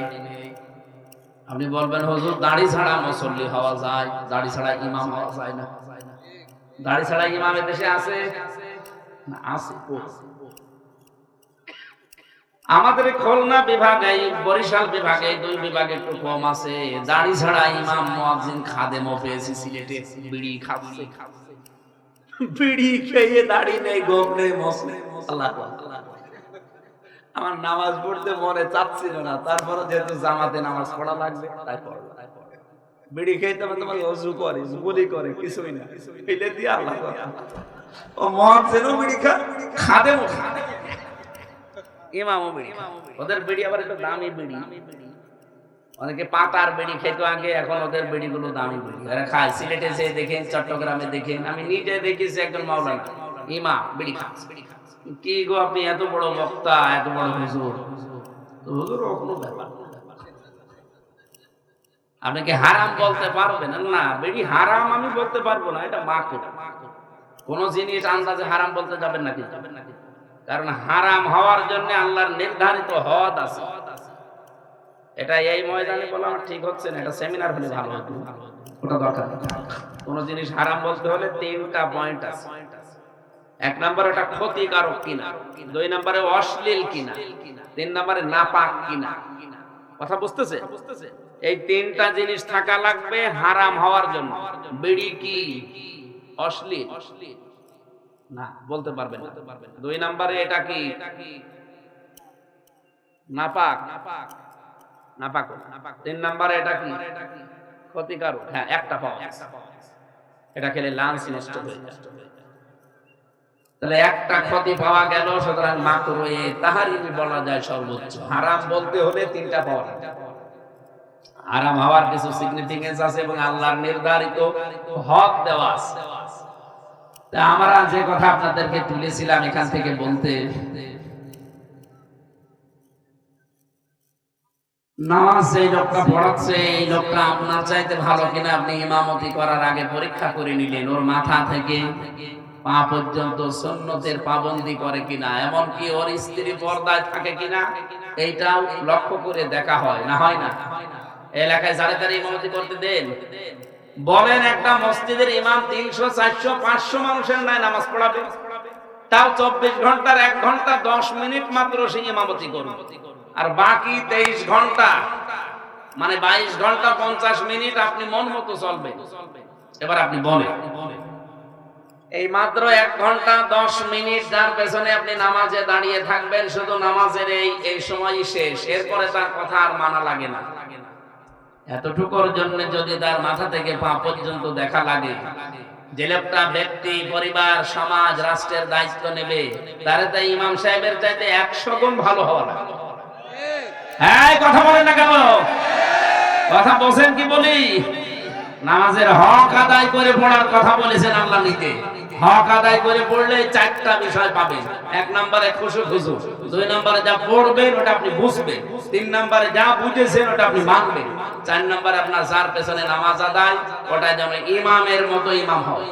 আপনি বলবেন হুজুর দাড়ি ছাড়া মুসল্লি হওয়া যায়, দাড়ি ছাড়া ইমাম হওয়া যায় না। দাড়ি ছাড়া ইমামের দেশে আছে না? আছে। আমাদের খুলনা বিভাগে, বরিশাল বিভাগে, দুই বিভাগে একটু কম আছে। দাড়ি ছাড়া ইমাম মুয়াজ্জিন খাদেমও পেয়েছি সিলেটে, বিড়ি খাচ্ছে, বিড়ি খেয়ে দাড়ি নেই, গোপ নেই, মোস নেই। আল্লাহ আমার নামাজ পড়তে মনে চাচ্ছিল না, তারপরে যেহেতু জামাতে নামাজ পড়া লাগবে তাই পড়লাম। বিড়ি খেতে তোমার ওযু করে, গুলি করে, কিছুই না, ফেলে দিয়ে আল্লাহ ও মুয়াজ্জিনও বিড়ি খা, খাদেমও খা, ইমামও বিড়ি। ওদের বিড়ি আবার একটু দামি বিড়ি, অনেকে পাতার বিড়ি খেতো আগে, এখন ওদের বিড়িগুলো দামি বিড়ি এরা খায়। সিলেটে যে দেখেন, চট্টগ্রামে দেখেন, আমি নিজে দেখেছি একজন মাওলানা ইমাম বিড়ি খাচ্ছে। কি গো আপনি এত বড় বক্তা, এত বড় হুজুর, তো হুজুর কোনো ব্যাপার না, আপনি কি হারাম বলতে পারবেন না? বিড়ি হারাম আমি বলতে পারবো না, এটা মাকুর। কোন জিনিস আন্দাজে হারাম বলতে যাবেন নাকি? কারণ হারাম হওয়ার জন্য আল্লাহর নির্ধারিত হদ আছে। এটা এই ময়দানে বলা আমার ঠিক হচ্ছে না, এটা সেমিনার হলে ভালো হতো, ওটা দরকার। কোন জিনিস হারাম বলতে হলে 3টা পয়েন্ট আছে। 1 নম্বরে এটা ক্ষতিকারক কিনা, 2 নম্বরে অশ্লীল কিনা, 3 নম্বরে নাপাক কিনা। কথা বুঝতেছে? এই 3টা জিনিস থাকা লাগবে হারাম হওয়ার জন্য। বিড়ি কি অশ্লীল? না, বলতে পারবেন না। 2 নম্বরে এটা কি নাপাক? নাপাক। 3 নম্বরে এটা কি ক্ষতিকারক? হ্যাঁ, একটা পাওয়া, এটা খেলে লাঞ্চ নষ্ট হয়ে যায়। তাহলে একটা ক্ষতি পাওয়া গেল, সুতরাং মাকরুহে তাহরিমি বলা যায় সর্বোচ্চ। হারাম বলতে হলে 3টা পাওয়া লাগে। হারাম হওয়ার কিছু সিগনিফিকেন্স আছে এবং আল্লাহর নির্ধারিত হক দেওয়া আছে। তা আমরা যে কথা আপনাদেরকে তুলেছিলাম এখান থেকে বলতে, নামাজ এই লোকটা পড়াচ্ছে, এই লোকটা আপনার চাইতে ভালো কিনা আপনি ইমামতি করার আগে পরীক্ষা করে নিলেন। ওর মাথা থেকে পা পর্যন্ত সুন্নতের পাবন্দি করে কিনা, এমনকি ওর স্ত্রী পর্দায় থাকে কিনা, এইটাও লক্ষ্য করে দেখা হয় না? হয় না? এলাকায় যারে তারে ইমামতি করতে দেন, বলেন একটা মসজিদের ইমাম 300 400 500 মানুষের নাই নামাজ পড়াবে, তাও 24 ঘন্টার 1 ঘন্টা 10 মিনিট মাত্র সেই ইমামতি করবে, আর বাকি 23 ঘন্টা মানে 22 ঘন্টা 50 মিনিট আপনি মন মতো চলবে। এবার আপনি বলেন এই মাত্র 1 ঘন্টা 10 মিনিট যার পেছনে আপনি নামাজে দাঁড়িয়ে থাকবেন, শুধু নামাজের এই সময়ই শেষ, এরপরে তার কথা আর মানা লাগে না। এতটুকুর জন্য যদি তার মাথা থেকে পা পর্যন্ত দেখা লাগে, যে লোকটা ব্যক্তি, পরিবার, সমাজ, রাষ্ট্রের দায়িত্ব নেবে, তারে তাই ইমাম সাহেবের চাইতে 100 গুণ ভালো হওয়া লাগে। হ্যাঁ, কথা বলেন না কেন? কথা বলছেন কি বলি? নামাজের হক আদায় করে পড়ার কথা বলেছেন আল্লাহ নিজে। হক আদায় করে পড়লে 4টা বিষয় পাবেন। 1 নম্বরে খুশু, 2 নম্বরে যা পড়বেন ওটা আপনি বুঝবেন, 3 নম্বরে যা বুঝেছেন ওটা আপনি মানবেন, 4 নম্বরে আপনার যার পেছনে নামাজ আদায় ওটা যেন ইমামের মতো ইমাম হয়।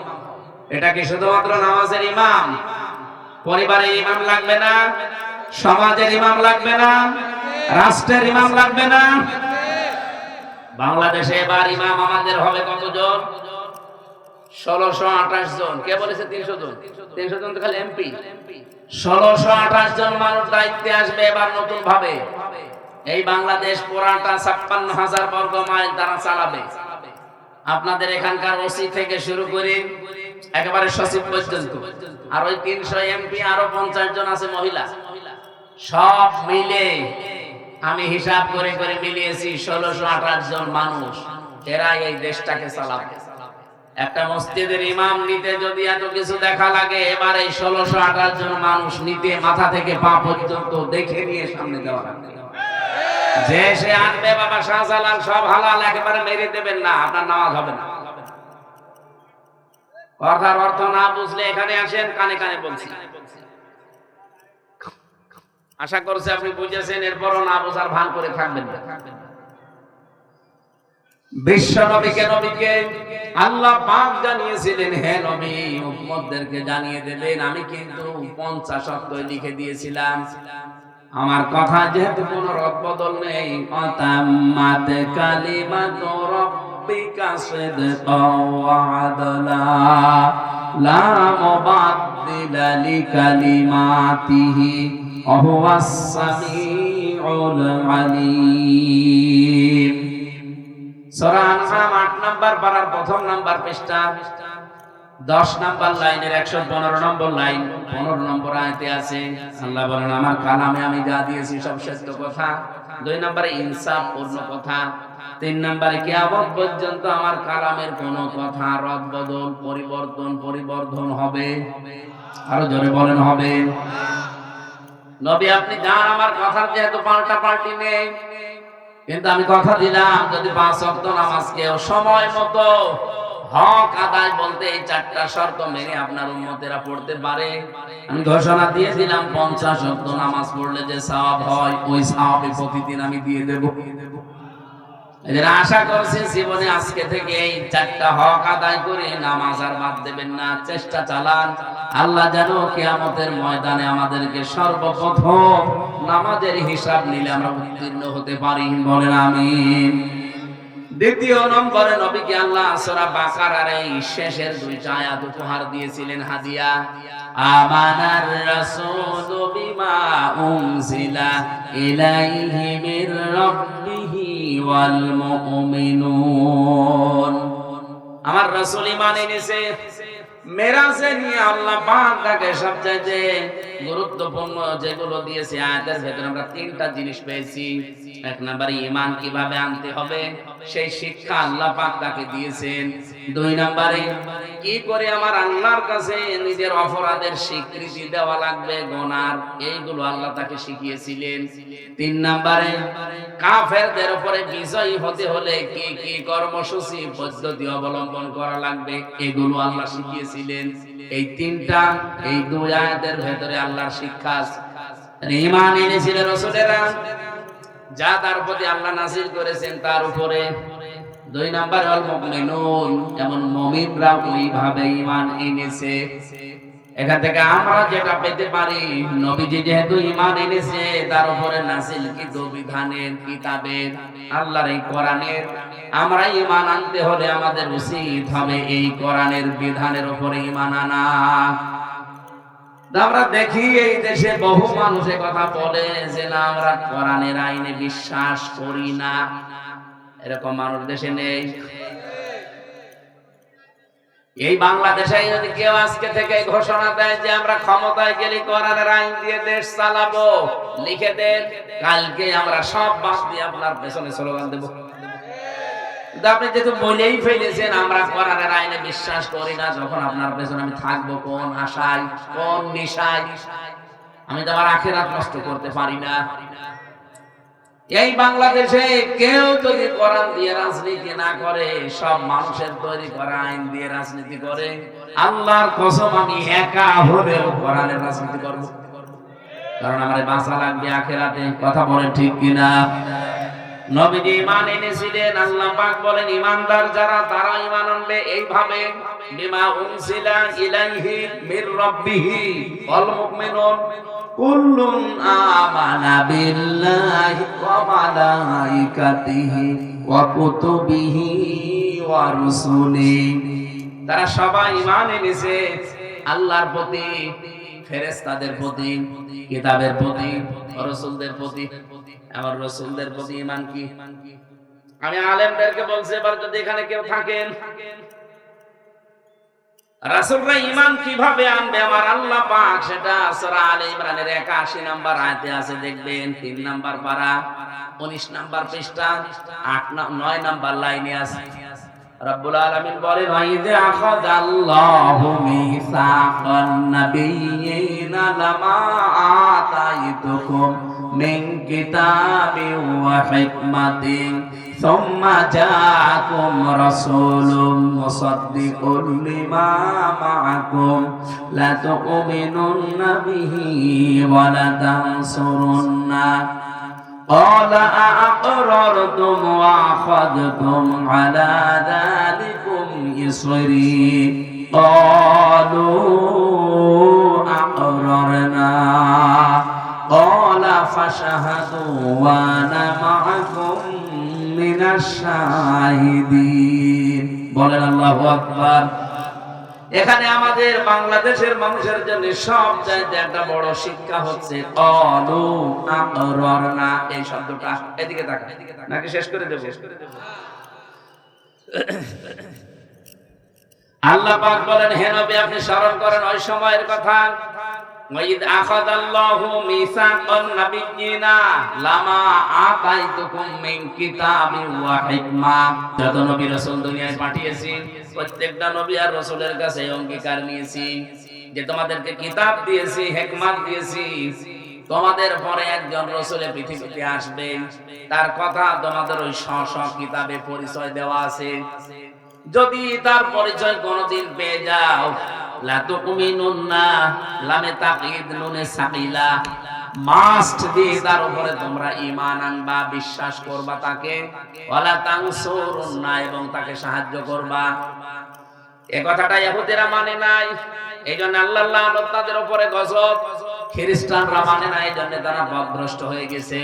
এটা কি শুধুমাত্র নামাজের ইমাম? পরিবারের ইমাম লাগবে না, সমাজের ইমাম লাগবে না, রাষ্ট্রের ইমাম লাগবে না। বাংলাদেশে এবার ইমাম আমাদের হবে কতজন? 1628 জন। কে বলেছে 300 জন? 300 জন তো খালি এমপি। 1628 জন মানুষ দায়িত্বে আসবে এবার নতুন ভাবে। এই বাংলাদেশ পুরাটা 56,000 বর্গ মাইল তারা চালাবে। আপনাদের এখানকার ওসি থেকে শুরু করে একেবারে সচিব পর্যন্ত, আর ওই 300 এমপি, আরো 50 জন আছে মহিলা, সব মিলে আমি হিসাব করে করে মিলিয়েছি 1628 জন মানুষ, এরা এই দেশটাকে চালাবে। একটা মসজিদের ইমাম নিতে যদি এত কিছু দেখা লাগে, এবার এই 1628 জন মানুষ নিতে মাথা থেকে পা পর্যন্ত দেখে নিয়ে সামনে দেওয়া লাগবে। যে সে আনবে বাবা শাহজালাল সব হালাল, একেবারে মেরে দেবেন না, আপনার নামাজ হবে না। কথার অর্থ না বুঝলে এখানে আসেন, কানে কানে বলছি। আশা করছি আপনি বুঝেছেন, এরপরও না বোঝার ভান করে থাকবেন না। বিশ্ব নবীকে আল্লাহ পাক জানিয়েছিলেন, হে নবী উম্মতদেরকে জানিয়ে দেবেন আমি কিন্তু 50 অক্ষর লিখে দিয়েছিলাম। আমার কথা যেহেতু কোনো রদবদল নেই, তাম্মাত কালিমাতু রাব্বিকা সিদকাও ওয়া আদলা লা মুবাদদিলা লিকালিমাতিহি ওয়া হুয়াস সামিউল আলীম। সূরা আনআম 8 নম্বর পারার 1 নম্বর পৃষ্ঠা 10 নম্বর লাইনের 115 নম্বর লাইন 15 নম্বর আয়াতে আছে, আল্লাহ বলেন আমার কালামে আমি যা দিয়েছি সব সত্য কথা। 2 নম্বরে ইনসাফ পূর্ণ কথা। 3 নম্বরে কিয়ামত পর্যন্ত আমার কালামের কোনো কথা রদ বদল, পরিবর্তন হবে। আরো জোরে বলেন হবে। নবী আপনি যান, আমার কথা যেহেতু পাল্টা পাল্টি নেই, কিন্তু আমি কথা দিলাম যদি 5 ওয়াক্ত নামাজ কেউ সময় মতো হক আদায় বলতে এই 4টা শর্ত মেনে আপনার উম্মতেরা পড়তে পারে, আমি ঘোষণা দিয়ে দিলাম 50 ওয়াক্ত নামাজ পড়লে যে সওয়াব হয় ওই সওয়াবে প্রতিদিন আমি দিয়ে দেব। এদের আশা করছি জীবনে আজকে থেকে এই 4টা হক আদায় করে নামাজ আর বাদ দেবেন না, চেষ্টা চালান। আল্লাহ যেন কিয়ামতের ময়দানে আমাদেরকে সর্বপ্রথম নামাজের হিসাব নিলে আমরা উত্তীর্ণ হতে পারি, বলেন আমিন। দ্বিতীয় নম্বরে নবীকে আল্লাহ সূরা বাকারার এই শেষের 2টা আয়াত উপহার দিয়েছিলেন হাদিয়া। আমানার রাসূলু বিমা উনজিলা ইলাইহি মির রাব্বিহি ওয়াল মুমিনুন। আমার রাসূল ঈমান এনেছে, মেরাজে নিয়ে আল্লাহ পাক তাকে সবচেয়ে গুরুত্বপূর্ণ যেগুলো দিয়েছে আয়াতের ভেতরে আমরা 3টা জিনিস পেয়েছি। 1 নম্বরে ঈমান কিভাবে আনতে হবে সেই শিক্ষা আল্লাহ পাক তাকে দিয়েছেন। 2 নম্বরে কি করে আমার আল্লাহর কাছে নিজের অপরাধের স্বীকৃতি দেওয়া লাগবে, গুনার, এইগুলো আল্লাহ তাকে শিখিয়েছিলেন। 3 নম্বরে কাফেরদের উপরে বিজয়ী হতে হলে কি কি কর্মসূচি পদ্ধতি অবলম্বন করা লাগবে, এগুলো আল্লাহ শিখিয়েছিলেন। এই 3টা এই 2 আয়াতের ভেতরে আল্লাহর শিক্ষা। ঈমান এনেছিল রাসূলেরা, যা তার প্রতি আল্লাহ নাযিল করেছেন তার উপরে। 2 নম্বর ওয়াল মুমিনুন, এমন মুমিনরা ওইভাবে ঈমান এনেছে। এখান থেকে আমরা যেটা পেতে পারি, নবীজি যেহেতু ঈমান এনেছে তার উপরে নাযিলকৃত বিধানের, কিতাবের, আল্লাহর এই কোরআনের আমরা ঈমান আনতে হলে আমাদের উচিত হবে এই কোরআনের বিধানের উপরে ঈমান আনা। আমরা দেখি এই দেশে বহু মানুষ কথা বলে যে না আমরা কোরআনের আইনে বিশ্বাস করি না, এরকম মানুষ দেশে নেই। এই বাংলাদেশে যদি কেউ আজকে থেকে ঘোষণা দেয় যে আমরা ক্ষমতায় গেলে কোরআনের আইন দিয়ে দেশ চালাবো, লিখে দেন, কালকে আমরা সব বাদ দিয়ে আপনার পেছনে স্লোগান দেব। আপনি যেহেতু বলেই ফেলেছেন আমরা কোরআনের আইনে বিশ্বাস করি না, যখন আপনার পেছনে আমি থাকবো কোন আশায়, কোন নিশায়? আমি তো আমার আখিরাত নষ্ট করতে পারি না। এই বাংলাদেশে কেউ যদি কোরআন দিয়ে রাজনীতি না করে, সব মানুষের তৈরি করা আইন দিয়ে রাজনীতি করে, আল্লাহর কসম আমি একা হলেও কোরআনের রাজনীতি করব, কারণ আমার বাঁচা লাগবে আখিরাতে। কথা বলেন ঠিক কিনা? নবীজি ঈমান এনেছিলেন, আল্লাহ পাক বলেন ঈমানদার যারা তারা ঈমান আনবে এইভাবে, বিমা উনসিলা ইলাইহি মির রাব্বিহি ওয়াল মুমিনুন কুল্লুন আমানা বিল্লাহি ওয়া মালাইকাতিহি ওয়া কুতুবিহি ওয়া রুসুলিহি। তারা সবাই ঈমান এনেছে আল্লাহর প্রতি, ফেরেশতাদের প্রতি, কিতাবের প্রতি, রাসূলদের প্রতি। আমার রাসূলদের প্রতি ঈমান কি? আমি আলেমদেরকে বলছি, এবার যদি এখানে কেউ থাকেন, রাসূলরা ঈমান কিভাবে আনবে আমার আল্লাহ পাক সেটা সূরা আলে ইমরানের 81 নম্বর আয়াতে আছে, দেখবেন 3 নম্বর পারা 19 নম্বর পৃষ্ঠা 9 নম্বর লাইনে আছে। রব্বুল আলামিন বলেন, ওয়াইযা আখাযাল্লাহু মিসাকান নাবিয়্যিনা লামা আতাইতুকুম মিন কিতাবিন ওয়া হিকমাতিন সুম্মা জাআকুম রাসূলুম মুসাদ্দিকুল লিমা মাআকুম লা তু'মিনুন্না বিহি ওয়া লা তানসুরুন্না قال أأقررتم وأخذتم على ذلكم إصري قالوا أقررنا قال فاشهدوا وأنا معكم من الشاهدين বলেন আল্লাহু আকবার। এখানে আমাদের বাংলাদেশের মানুষের জন্য সবচেয়ে একটা বড় শিক্ষা হচ্ছে ক্বালু আকরারনা, এই শব্দটা। এদিকে তাকান, নাকি শেষ করে দেব? আল্লাহ পাক বলেন, হে নবী আপনি স্মরণ করেন ওই সময়ের কথা, ওয়াইদ আখাযাল্লাহু মিসাকান নাবিয়্যিনা লামা আতাইতুকুম মিন কিতাবিন ওয়া হিকমা। যত নবী রাসূল দুনিয়ায় পাঠিয়েছি প্রত্যেকটা নবী আর রাসূলের কাছে অঙ্গীকার নিয়েছি যে তোমাদেরকে কিতাব দিয়েছি, হিকমত দিয়েছি, তোমাদের পরে একজন রাসূলে পৃথিবীতে আসবে, তার কথা তোমাদের ওই স্ব কিতাবে পরিচয় দেওয়া আছে। যদি তার পরিচয় কোনদিন পেয়ে যাও, লা তুমিনুন্না, লামে তাকিদ নুনে সাকিলা, মাস্ট দিয়ে তার উপরে তোমরা ঈমান আনবা, বিশ্বাস করবা তাকে, ওয়ালা তানসুরুন্না, এবং তাকে সাহায্য করবা। এই কথাটা ইহুদিরা মানে নাই, এইজন্য আল্লাহর লানত তাদের উপরে গজব। খ্রিস্টানরা মানে না, এইজন্য তারা পথভ্রষ্ট হয়ে গেছে।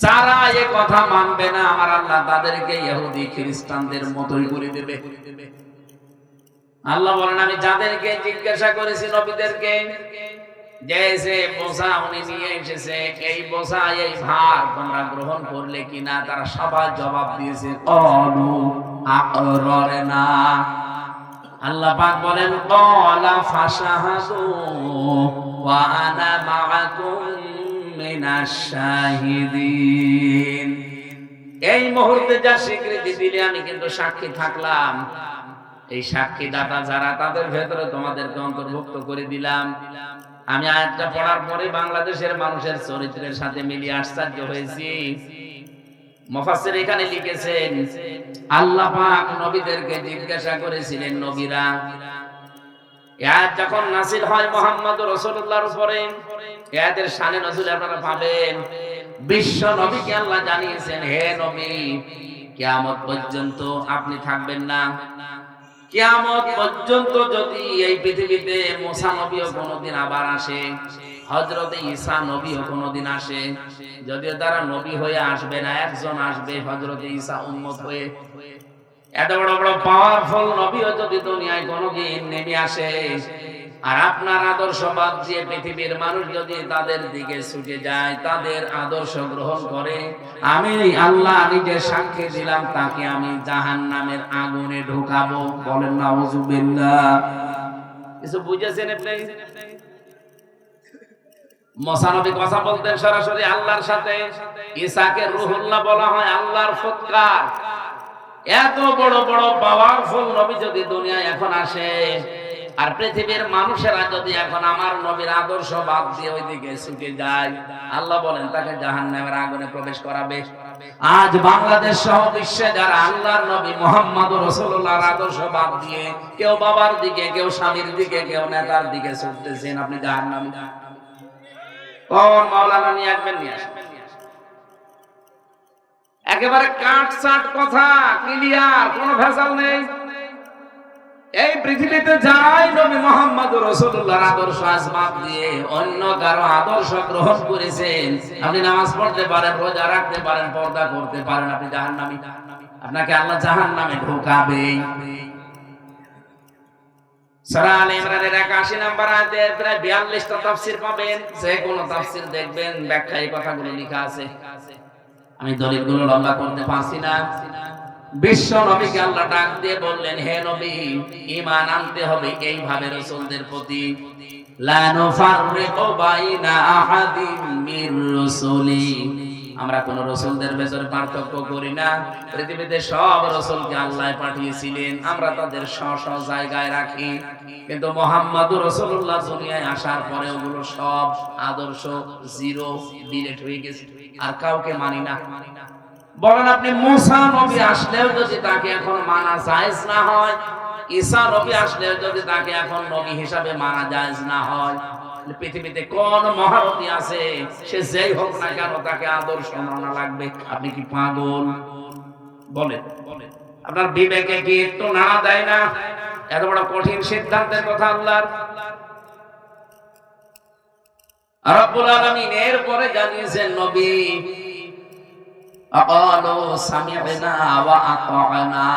যারা এই কথা মানবে না, আমার আল্লাহ তাদেরকে ইহুদি খ্রিস্টানদের মতই করে দেবে। আল্লাহ বলেন, আমি যাদেরকে জিজ্ঞাসা করেছি নবীদেরকে, যে বোঝা উনি নিয়ে এসেছে, এই বোঝা এই ভার তোমরা গ্রহণ করলে কিনা, তারা সবাই জবাব দিয়েছে ক্বালু আকরারনা। আল্লাহ পাক বলেন, ক্বালা ফাশহাদু ওয়া আনা মাআকুম মিনাশ শাহিদিন। এই মুহূর্তে যা স্বীকৃতি দিলে আমি কিন্তু সাক্ষী থাকলাম। এই সাক্ষী দাতা যারা, তাদের ভেতরে তোমাদেরকে অন্তর্ভুক্ত করে দিলাম। আমি আয়াতটা পড়ার পরে বাংলাদেশের মানুষের চরিত্রের সাথে মিলিয়ে আশ্চর্য হয়েছি। মুফাসসির এখানে লিখেছেন, আল্লাহ পাক নবীদেরকে জিজ্ঞাসা করেছিলেন, নবীরা, আয়াত যখন নাযিল হয় মুহাম্মদ রাসূলুল্লাহর উপরে, আয়াতের শানে নজুল আপনারা পাবেন। বিশ্ব নবীকে আল্লাহ জানিয়েছেন, হে নবী, কিয়ামত পর্যন্ত আপনি থাকবেন না। কিয়ামত পর্যন্ত যদি এই পৃথিবীতে মুসা নবীও কোনদিন আবার আসে, হযরত ঈসা নবীও কোনদিন আসে, যদিও তারা নবী হয়ে আসবে না, একজন আসবে হযরত ঈসা উম্মত হয়ে। এত বড় বড় পাওয়ারফুল নবীও যদি দুনিয়ায় কোনদিন নেমে আসে, আর আপনার আদর্শ বাদ দিয়ে পৃথিবীর মানুষ যদি তাদের দিকে ছুটে যায়, তাদের আদর্শ গ্রহণ করে, আমি আল্লাহ নিজে সাক্ষী দিলাম তাকে আমি জাহান্নামের আগুনে ঢোকাবো। বলেন নাউযুবিল্লাহ। কিছু বুঝেছেন আপনি? মুসা নবী কথা বলতেন সরাসরি আল্লাহর সাথে। ঈসাকে রূহুল্লাহ বলা হয়, আল্লাহর ফুৎকার। এত বড় বড় পাওয়ারফুল নবী যদি দুনিয়ায় এখন আসে, আর পৃথিবীর মানুষেরা যদি এখন আমার নবীর আদর্শ বাদ দিয়ে ওইদিকে ছুটে যায়, আল্লাহ বলেন তাকে জাহান্নামের আগুনে প্রবেশ করাবে। আজ বাংলাদেশ সহ বিশ্বে যারা আল্লাহর নবী মুহাম্মদ রাসূলুল্লাহর আদর্শ বাদ দিয়ে কেউ বাবার দিকে, কেউ স্বামীর দিকে, কেউ নেতার দিকে ছুটতেছেন, আপনি জাহান্নামী। কোন মাওলানা নিয়ে আসবেন, নিয়ে আসবেন। একেবারে কাটছাট কথা, ক্লিয়ার, কোনো ভেজাল নেই। এই পৃথিবীতে যাই নবী মুহাম্মদ রাসূলুল্লাহর আদর্শ বাদ দিয়ে অন্য কারো আদর্শ গ্রহণ করেছেন, আপনি নামাজ পড়তে পারেন, রোজা রাখতে পারেন, পর্দা করতে পারেন, আপনি জাহান্নামী। আপনাকে আল্লাহ জাহান্নামে ঢোকাবে। সূরা আলে ইমরানের 81 নম্বর আয়াতে প্রায় 42টা তাফসীর পাবেন। যে কোনো তাফসীর দেখবেন ব্যাখ্যায় এই কথাগুলো লেখা আছে। আমি দলিলগুলো লম্বা করতে পারছি না। বিশ্ব নবীকে আল্লাহ ডাক দিয়ে বললেন, হে নবী, ঈমান আনতে হবে এইভাবে রাসূলদের প্রতি, লা নুফাররিকু বাইনা আহাদিম মির রাসূলি। আমরা কোন রাসূলদের ভেতরে পার্থক্য করি না। পৃথিবীতে সব রাসূলকে আল্লাহ পাঠিয়েছিলেন, আমরা তাদের স্ব জায়গায় রাখি। কিন্তু মুহাম্মদুর রাসূলুল্লাহ দুনিয়ায় আসার পরে ওগুলো সব আদর্শ জিরো, ডিলিট হয়ে গেছে, আর কাউকে মানি না। বলেন আপনি মুসা নবী আসলেও যদি তাকে এখন মানা জায়েজ না হয়, ঈসা নবী আসলেও যদি তাকে এখন নবী হিসাবে মানা জায়েজ না হয়, পৃথিবীতে কোন মহারথী আছে, সে যেই হোক না কেন তাকে আদর্শ মানা লাগবে? আপনি কি পাগল? বলেন, আপনার বিবেকে কি একটু নাড়া দেয় না? এত বড় কঠিন সিদ্ধান্তের কথা আল্লাহর। রব্বুল আলামিন এরপরে জানিয়েছেন নবী আকালু সামি'না ওয়া আতা'না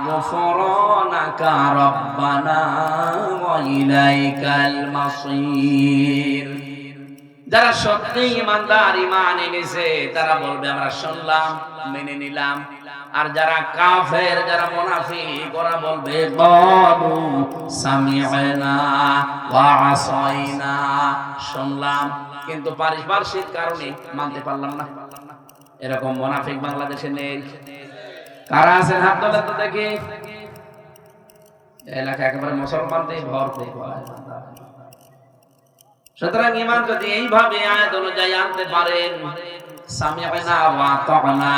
গুফরানাকা রাব্বানা ওয়া ইলাইকাল মাসির। যারা সত্যি ঈমানদার, ঈমান এনেছে, তারা বলবে আমরা শুনলাম, মেনে নিলাম। আর যারা কাফের, যারা মুনাফিক, ওরা বলবে ক্বালু সামি'না ওয়া আসাইনা, শুনলাম কিন্তু পারিপার্শ্বিক কারণে মানতে পারলাম না। এরকম মুনাফিক বাংলাদেশে নেই। কারা আছেন হাত তোলেন তো দেখি। এলাকা একেবারে মুসলমান দিয়ে ভরপুর। সুতরাং ঈমান যদি এইভাবে আয়াত অনুযায়ী আনতে পারেন, সামি'না ওয়া আতা'না,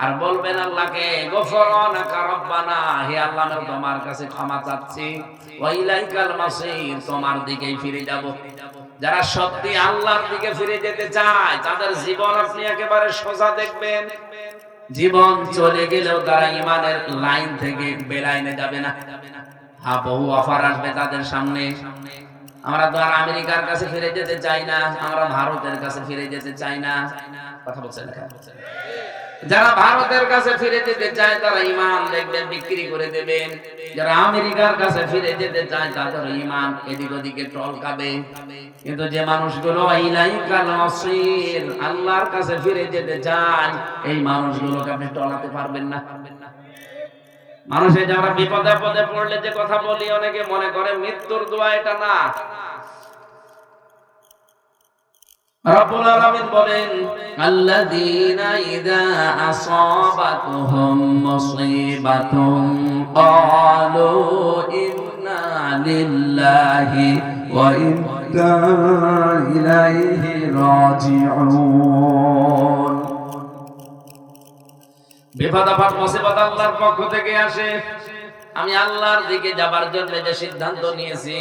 আর বলবেন আল্লাহকে গফরানাকা রাব্বানা, হে আল্লাহ আমি তোমার কাছে ক্ষমা চাচ্ছি, ওয়া ইলাইকাল মাসির, তোমার দিকেই ফিরে যাব। যারা সত্যি আল্লাহর দিকে ফিরে যেতে চায়, তাদের জীবন আপনি একেবারে সোজা দেখবেন। জীবন চলে গেলেও তারা ঈমানের লাইন থেকে বেলাইনে যাবে না। হ্যাঁ, বহু অফার আসবে তাদের সামনে। আমরা তো আর আমেরিকার কাছে ফিরে যেতে চাই না, আমরা ভারতের কাছে ফিরে যেতে চাই না। কথা বলছেন? যারা ভারতের কাছে ফিরে যেতে চায় তারা ঈমান দেখবেন বিক্রি করে দেবেন। যারা আমেরিকার কাছে ফিরে যেতে চায় তাদের ঈমান এদিক ওদিকে টলকাবে। কিন্তু যে মানুষগুলো ইলাইকাল মাসির, আল্লাহর কাছে ফিরে যেতে চায়, এই মানুষগুলোকে আপনি টলাতে পারবেন না। মানুষে যারা বিপদে আপদে পড়লে যে কথা বলি, অনেকে মনে করে মৃত্যুর দোয়া, এটা না। রব্বুল আলামিন বলেন, আল্লাযীনা ইযা আসাবাতুহুম মুসিবাতুন ক্বালু ইন্না লিল্লাহি ওয়া ইন্না ইলাইহি রাজিউন। বিপদ আপদ মুসিবত আল্লাহর পক্ষ থেকে আসে। আমি আল্লাহর দিকে যাবার জন্য যে সিদ্ধান্ত নিয়েছি,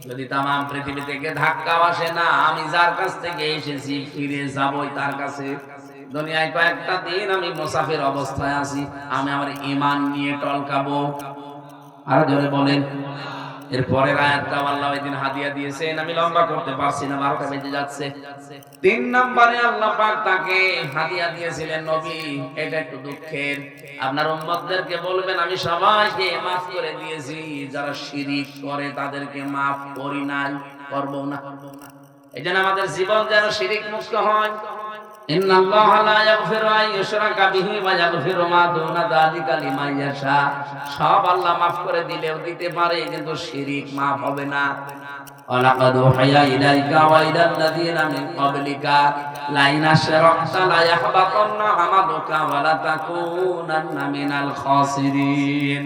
যদি তামাম পৃথিবী থেকে ধাক্কা আসে না, আমি যার কাছ থেকে এসেছি ফিরে যাবই তার কাছে। দুনিয়ায় কয়েকটা দিন আমি মুসাফির অবস্থায় আছি, আমি আমার ঈমান নিয়ে টলকাবো। আর জোরে বলেন, এরপরের আয়াতটা আল্লাহ ওই দিন হাদিয়া দিয়েছেন, আমি লম্বা করতে পারছি না, 12টা বেজে যাচ্ছে। 3 নম্বরে আল্লাহ পাক তাকে হাদিয়া দিয়েছিলেন নবী, এটা একটু দুঃখের, আপনার উম্মতদেরকে বলবেন আমি সবাইকে maaf করে দিয়েছি, যারা শিরিক করে তাদেরকে maaf করি নাই, করব না। এইজন্য আমাদের জীবন যেন শিরিক মুক্ত হয়। ইন্নাল্লাহা লা ইয়াগফিরু আন ইউশরাকা বিহি ওয়া ইয়াগফিরু মা দুনা যালিকা লিমান ইয়াশা। সব আল্লাহ maaf করে দিলেও দিতে পারে, কিন্তু শিরিক maaf হবে না। ওয়ালাকাদ উহিয়া ইলাইকা ওয়া ইলাল লাযিনা মিন ক্বাবলিকা লাইন আশরাকতা লা ইয়াহবাতান্না আমালুকা ওয়া লা তাকুনান্না মিনাল খাসিরিন।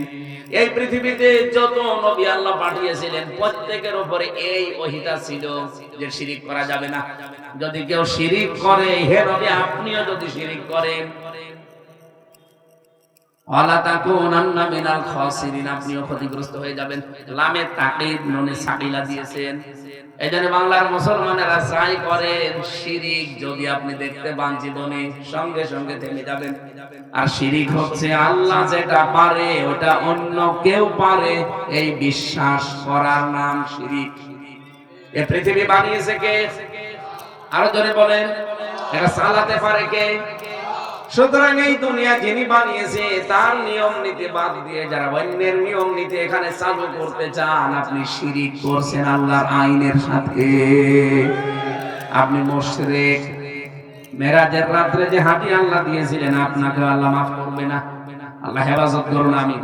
এই পৃথিবীতে যত নবী আল্লাহ পাঠিয়েছিলেন প্রত্যেকের উপরে এই ওহীটা ছিল যে শিরিক করা যাবে না। যদি কেউ শিরিক করে, হে নবী আপনিও যদি শিরিক করেন, ওয়ালা তাকুনান্না মিনাল খাসিরিন, আপনিও ক্ষতিগ্রস্ত হয়ে যাবেন। লামে তাকিদ নুনে সাকিলা দিয়েছেন। এইজন্য বাংলার মুসলমানেরা চাই করেন শিরিক যদি আপনি দেখতে পান জীবনে, সঙ্গে সঙ্গে থেমে যাবেন। আর শিরিক হচ্ছে আল্লাহ যেটা পারে ওটা অন্য কেউ পারে, এই বিশ্বাস করার নাম শিরিক। এই পৃথিবী বানিয়েছে কে? আরো জোরে বলেন, এটা চালাতে পারে কে? সুতরাং এই দুনিয়া যিনি বানিয়েছে তার নিয়ম নীতি বাদ দিয়ে যারা অন্যের নিয়ম নীতি এখানে চালু করতে চান, আপনি শিরিক করছেন আল্লাহর আইনের সাথে, আপনি মুশরিক। মেরাজের রাত্রে যে হাঁটি আল্লাহ দিয়েছিলেন আপনাকে আল্লাহ মাফ করবে না। আল্লাহ হেফাজত করুন, আমিন।